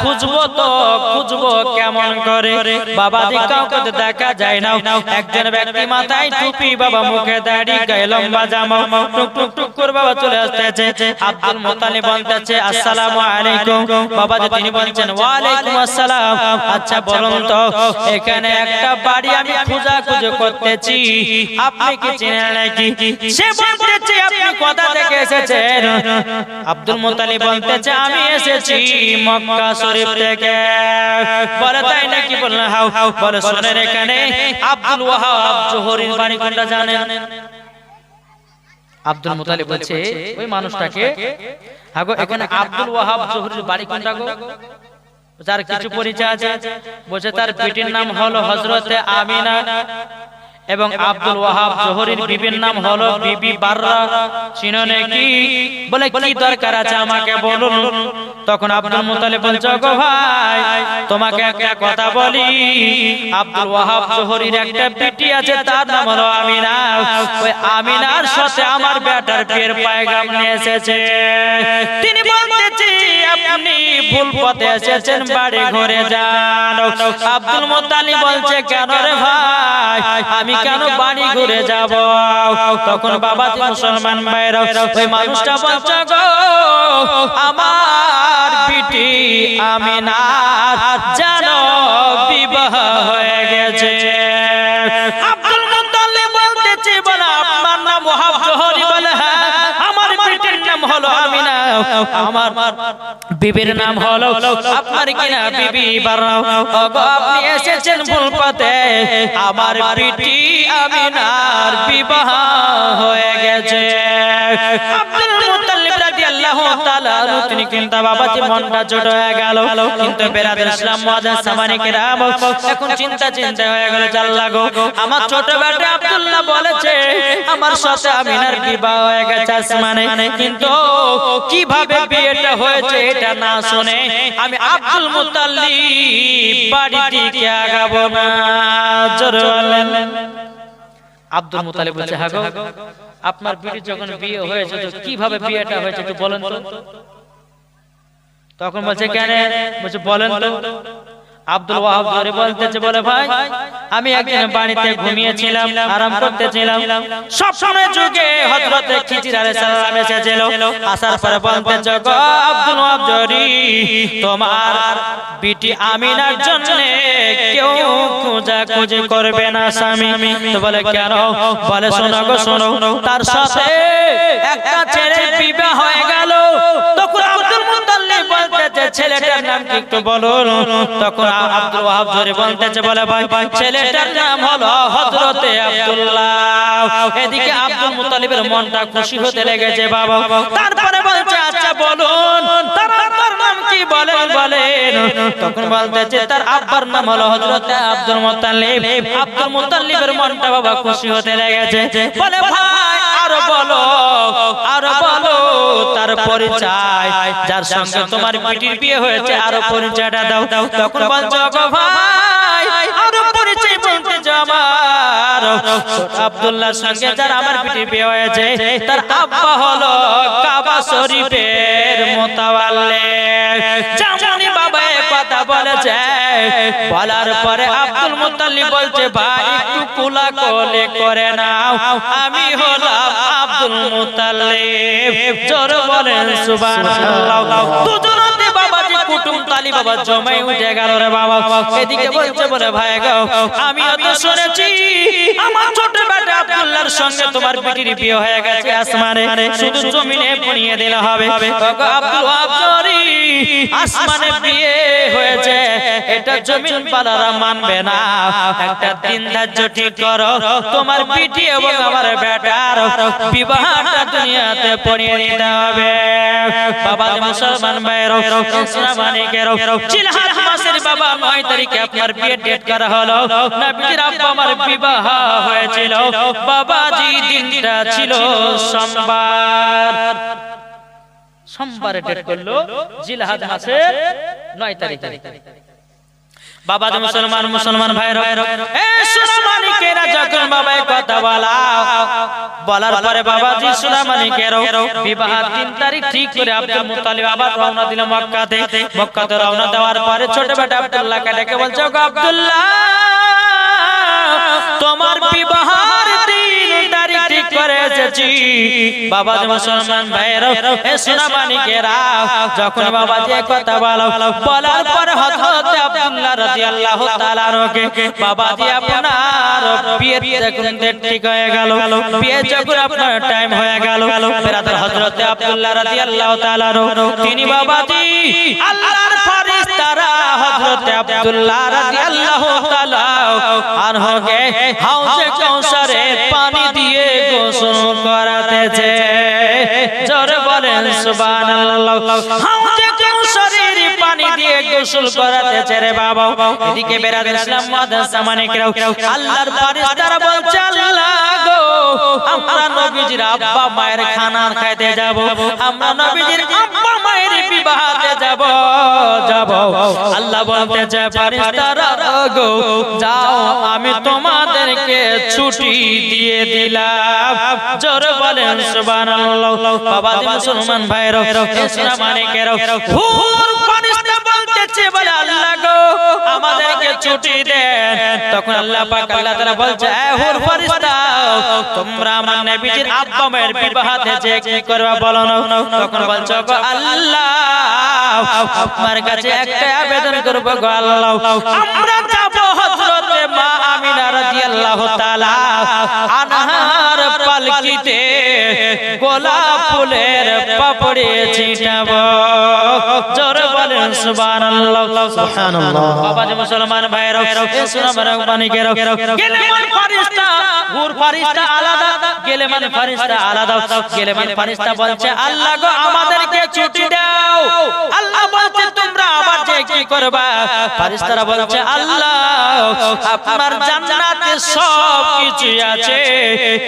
[SPEAKER 1] খুঁজবো তো খুঁজবো কেমন করে। বাবাজি কাউকে তো দেখা যায় না, একজন ব্যক্তি মাথায় টুপি, বাবা মুখে দাড়ি, গায়ে লম্বা জামা, টুক টুক টুক করে বাবা চলে আসতেছে। আব্দুল মুত্তালিব বলতেছে আসসালামু আলাইকুম। বাবাজি তিনি বলছেন ওয়া আলাইকুম আসসালাম। আচ্ছা বলুন তো এখানে একটা বাড়ি আমি খোঁজাখুঁজি করতেছি, আপনি কি চেনেন নাকি? সে বলতেছে আপনি কোথা থেকে এসেছেন? আব্দুল মুত্তালিব বলতেছে আমি এসেছি মক্কা শরীফ থেকে। বলে তাই নাকি? বললেন হাও। বলে শোনেন এখানে আব্দুল ওয়াহাব জোহরির বাড়ি কোনটা জানেন? আব্দুল মুতালিব বলছে ওই মানুষটাকে, আগো এখানে আব্দুল ওয়াহাব জোহরির বাড়ি কোনটা গো? যার কিছু পরিচয় আছে, বলছে তার পিতার নাম হলো হযরতে আমিনা এবং আব্দুল ওয়াহাব জোহরির বিবির নাম হলো বিবি বাররা। চিনো নাকি? বলে কি দরকার আছে আমাকে বলুন। তখন আব্দুল মুতালিব বলছে গো ভাই, তোমাকে একটা কথা বলি, আব্দুল ওয়াহাব জোহরির একটা বিটি আছে, তার নাম হলো আমিনা। ওই আমিনার সাথে আমার বেটার বিয়ের পয়গাম নিয়ে এসেছে। তিনি বলতেছি আপনি ভুল পথে এসেছেন, বাড়ি ঘরে যান। আব্দুল মুতালিব বলছে কেন রে ভাই, আমি কেন বাড়ি ঘুরে যাব? তখন বাবা মুসলমান ভাইরা ওই মানুষটা বলছে গো, আমার বিটি আমিনার জানো বিবাহ হয়ে গেছে। আব্দুল মুতালিব বলতেছে বলে আপনার নাম ওয়াহাব জোহরি? বলে হ্যাঁ, আমার বিটির নাম হলো আমিনা, আমার বিবির নাম হলো আপনার কিনা বিবি বাররা। ওগো আপনি এসেছেন ভুল পথে, আমার বিটি আমিনার বিবাহ হয়ে গেছে। আব্দুল মুতালিব রাদিয়াল্লাহু তাআলা তিনি কিন্তু বাবাজি মনটা ছোট হয়ে গেল। কিন্তু বেরাদার ইসলাম মুআজ্জাজ সামানি কিরাম এখন চিন্তা হয়ে গেল, জাল্লা গো আমার ছোট বেটা আব্দুল্লাহ বলেছে আমার সাথে আমিনার বিবাহ হয়ে গেছে আসমানে, কিন্তু কিভাবে বিয়েটা হয়েছে এটা না শুনে আমি আব্দুল মুতালিব বাড়ি থেকে আগাবো না। জোরে বলেন। আব্দুল মুতালিব বলছে হ্যাঁ গো, আপনার বিটি যখন বিয়ে হয়েছে তো কিভাবে বিয়েটা হয়েছে একটু বলেন তো। তখন বলছে কেন? বলছে বলেন তো। আব্দুল ওয়াহাব জোহরি বলতেছে বলে ভাই, আমি একদিন বাড়িতে ঘুমিয়েছিলাম, আরাম করতেছিলাম, সব সময় যুগে হযরত খিজির আলাইহিস সালাম এসেছিল। আসার পরে বলতেছে গো আব্দুল ওয়াহাব জোহরি, তোমার বিটি আমিনার জন্য কেউ খোঁজাখুঁজি করবে না স্বামী। তো বলে কেন? বলে শোনো গো শোনো, তার সাথে একটা ছেলের বিবাহ হয়ে গেল। তখন আব্দুল মুতালিব বলতেছে ছেলেটার নাম কি একটু বলুন। তখন আব্দুল ওয়াহাব জোহরি বলতেছে বলে ভাই ছেলেটার নাম হলো হযরতে আব্দুল্লাহ। এদিকে আব্দুল মুতালিবের মনটা খুশি হতে লেগেছে বাবা। তারপরে বলছে আচ্ছা বলুন তার আব্বার নাম কি বলেন বলেন। তখন বলতেছে তার আব্বার নাম হলো হযরতে আব্দুল মুতালিব। আব্দুল মুতালিবের মনটা বাবা খুশি হতে লেগেছে, বলে ভাই আরো বলো তার পরিচয়, যার সঙ্গে তোমার বিটির বিয়ে হয়েছে আরো পরিচয়টা দাও। তখন বলছো গো ভাই আরো পরিচয় বলতে আমার আব্দুল্লাহর সঙ্গে যার আমার বিটির বিয়ে হয়েছে তার আব্বা হলো কাবা শরীফের মুতাওয়াল্লি। যেমনই বাবা এই কথা বলেছে, বলার পরে আব্দুল মুতালিব বলছে ভাই একটু কোলাকুলি করে নাও, আমি হলাম আব্দুল মুতালিব। জোরে বলেন সুবহানাল্লাহ। দুজনে বাবাজি কুটুম তালি বাবা জমাই উঠে গেল রে বাবা। এদিকে বলছে বলে ভাই গো আমিও তো শুনেছি আমার ছোট বেটা আব্দুল্লাহর সঙ্গে তোমার বিটির বিয়ে হয়ে গেছে আসমানে, শুধু জমিনে পড়িয়ে দিলে হবে। আব্দুল ওয়াহাব জোহরি আসমানে বিয়ে হয়েছে এটা জমিন পালারা মানবে না, একটা দিন ধার্য ঠিক করো, তোমার বিটি এবং আমার বেটার বিবাহটা দুনিয়াতে পড়িয়ে দিতে হবে। বাবা মুসলমান ভাইরা ইসলামানিকের জিলহজ মাসের বাবা 9 তারিখে আপনার বিয়ে ডেট করা হলো। নবীজির আব্বা আমার বিবাহ হয়েছিল বাবাজি, দিনটা ছিল সোমবারে ডেট করলো জিলহজ মাসের 9 তারিখে। বাবা মুসলমান ভাইরা এই সুনামানিকেরা যখন বাবা কথা বলার পরে বাবাজি সুনামানিকেরা বিবাহ 3 তারিখ ঠিক করে আব্দুল মুতালিব আবার রওনা দিল মক্কাতে। মক্কাতে রওনা দেওয়ার পরে ছোট বেটা আব্দুল্লাহকে ডেকে বলছে গো আব্দুল্লাহ তোমার বিবাহের 3 তারিখ ঠিক করে এসেছি। বাবা মুসলমান ভাইরা এই সুনামানিকেরা যখন বাবাজি কথা বলার পরে হযরত আব্দুল্লাহ রাদিয়াল্লাহু তাআলা আনহুকে বাবাজি আপনার বিয়ে যখন ঠিক হয়ে গেল, বিয়ে যখন আপনার টাইম হয়ে গেল, ব্রাদার হযরত আব্দুল্লাহ রাদিয়াল্লাহু তাআলা আনহু তিনি বাবাজি আল্লাহর ফেরেশতা ফেরেশতারা হযরত আব্দুল্লাহ রাদিয়াল্লাহু তাআলা আনহুকে হাউজে কাউসারে পানি দিয়ে গোসল করাতেছে। জোরে বলেন সুবহানাল্লাহ। হাউজে কাউসারের পানি দিয়ে গোসল করাতেছে রে বাবা। এদিকে বেরাদ ইসলাম মাদ্রাসা মানিকরাও আল্লাহর ফেরেশতারা বলছে আল্লাহ গো আমরা নবীজির আব্বা মায়ের খানা খাইতে যাব, আমরা নবীজির আব্বা মায়ের বিবাহতে যাব। আল্লাহ বলতেছে ফেরেশতারা গো যাও আমি তোমাদেরকে ছুটি দিয়ে দিলাম। জোরে বলেন সুবহানাল্লাহ। বাবা মুসলমান ভাইরা ইসলাম মানিকেরাও হুর ফেরেশতা বলতেছে বলে আল্লাহ গো আমাদেরকে ছুটি দেন। তখন আল্লাহ পাক আল্লাহ তাআলা বলছে এ হুর ফেরেশতা তোমরা আমার নবীজির আব্বা মায়ের বিবাহতে যে কি করবা বলো না। তখন বলছো গো আল্লাহ আপনার কাছে একটা আবেদন করব গো আল্লাহ আমরা যাব হযরতে মা আমিনা রাদিয়াল্লাহু তাআলা আনহার পালকিতে গোলাপ ফুলের পাপড়ি ছিটাবো। জোরে বলেন সুবহানাল্লাহ সুবহানাল্লাহ। বাবা মুসলমান ভাইরা ইসলামের মানিকেরা গেলেমান ফেরেশতা হুর ফেরেশতা আলাদা, গেলেমান ফেরেশতা আলাদা। গেলেমান ফেরেশতা বলছে আল্লাহ গো আমাদেরকে ছুটি দাও। আল্লাহ বলছে তোমরা আবার যে কি করবা। ফেরেশতারা বলছে আল্লাহ আপনার জান্নাতে সব কিছু আছে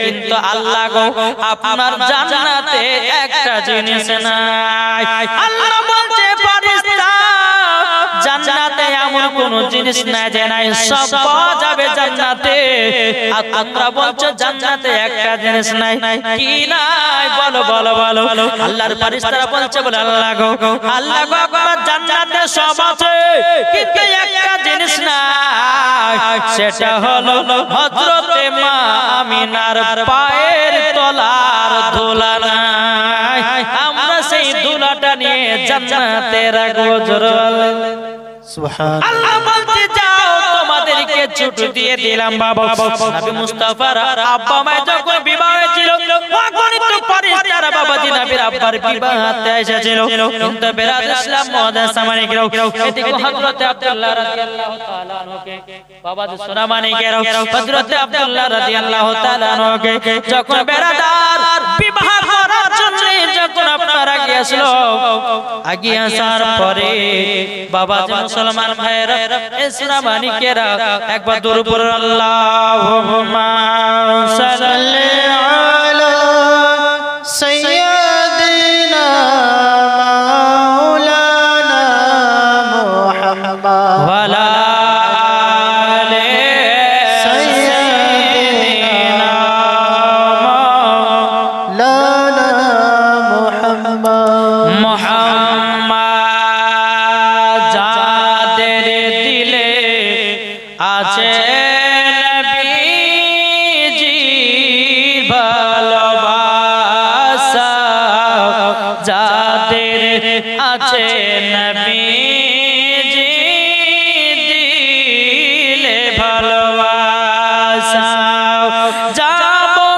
[SPEAKER 1] কিন্তু আল্লাহ গো আপনার জান্নাতে একটা জিনিস নাই। আল্লাহ বলছে ফেরেশতা জান্নাতে এমন কোন জিনিস নাই যে নাই, সব পাওয়া যাবে জান্নাতে। আর তোমরা বলছো জান্নাতে একটা জিনিস নাই, কি নাই বলো বলো বলো। আল্লাহর ফেরেশতারা বলছে বলে আল্লাহ গো আপনার জান্নাতে সব আছে কিন্তু একটা জিনিস নাই, সেটা হলো হযরতে মা আমিনার পায়ের তলার ধুলা নাই। আমরা সেই ধুলাটা নিয়ে জান্নাতে রাখবো। জোরে বলেন সুবহানাল্লাহ। আল্লাহ বলতে যাও তোমাদেরকে ছুটি দিয়ে দিলাম বাবা। নবী মুস্তাফার আব্বা মা যখন বিবাহ হয়েছিল তখন তো ফেরেশতারা বাবাজি নবীর আব্বার বিবাহতে এসেছিল। কিন্তু বেরাদ ইসলাম মাদ্রাসা মানিকরাও এদিকে হযরত আব্দুল্লাহ রাদিয়াল্লাহু তাআলা আনহুকে বাবাজি সোনা মানিকেরাও হযরত আব্দুল্লাহ রাদিয়াল্লাহু তাআলা আনহুকে যখন বেরাদার বিবাহ করার জন্য যখন আপনারা গিয়েছিল, আগে আসার পরে বাবাজি মুসলমান ভাইরা ইসরা মানিকেরা একবার দরুদ পড়ুন আল্লাহুম্মা সাল্লি
[SPEAKER 2] আলা সাইয়্যিদিনা মাওলানা মুহাম্মদ
[SPEAKER 1] ওয়া আলা আলি সাইয়্যিদিনা
[SPEAKER 2] মাওলানা মুহাম্মদ
[SPEAKER 1] মুহাম্মদ যাদের দিলে আছে নবীজি ভালোবাসা, যাদের আছে নবীজি দিলে ভালোবাসা। যাবো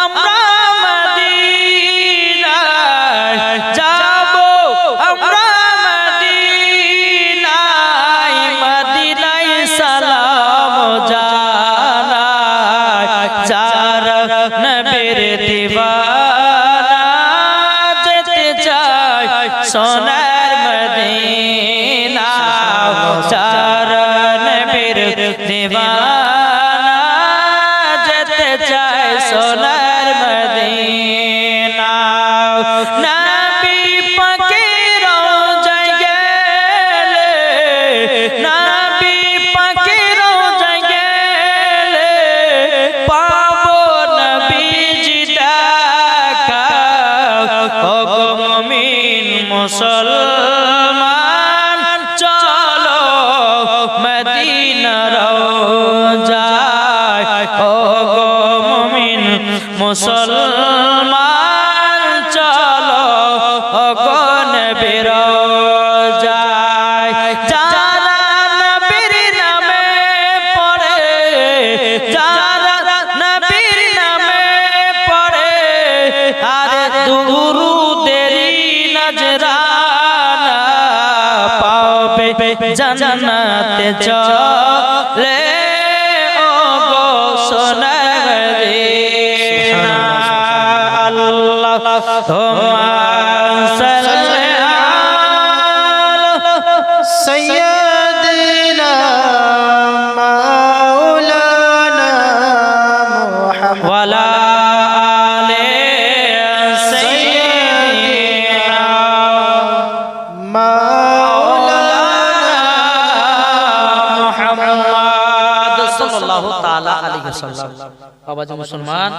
[SPEAKER 1] আমরা মদিনায়, যাবো আমরা মদিনায়, মদিনায় সালাম জানাই। যারা নবীর দিওয়ানা যেতে চায় সোনার মদিনা, যারা নবীর দিওয়ানা যেতে চায় সোনার মদিনা। নবী পাকের রওজায় গেলে, নবী পাকের রওজায় গেলে পাবো নবীজি দেখা। ওগো মুমিন মুসলমান চলো মদিনা রওজায়। ওগো মুমিন মুসলমান চলো ওগো নবীর রওজায়। যারা নবীর নামে পড়ে, যারা নবীর নামে পড়ে আরে দুরুদের নজরানা পাবে জান্নাতে চলে ও গো সোনার মদিনা আল্লাহুম্মা সাল্লি আলা
[SPEAKER 2] سيدنا مولانا محمد
[SPEAKER 1] ওয়ালা আলে সাইয়্যিদিনা মুহাম্মদ সাল্লাল্লাহু তাআলা আলাইহি ওয়াসাল্লাম। বাবা মুসলমান।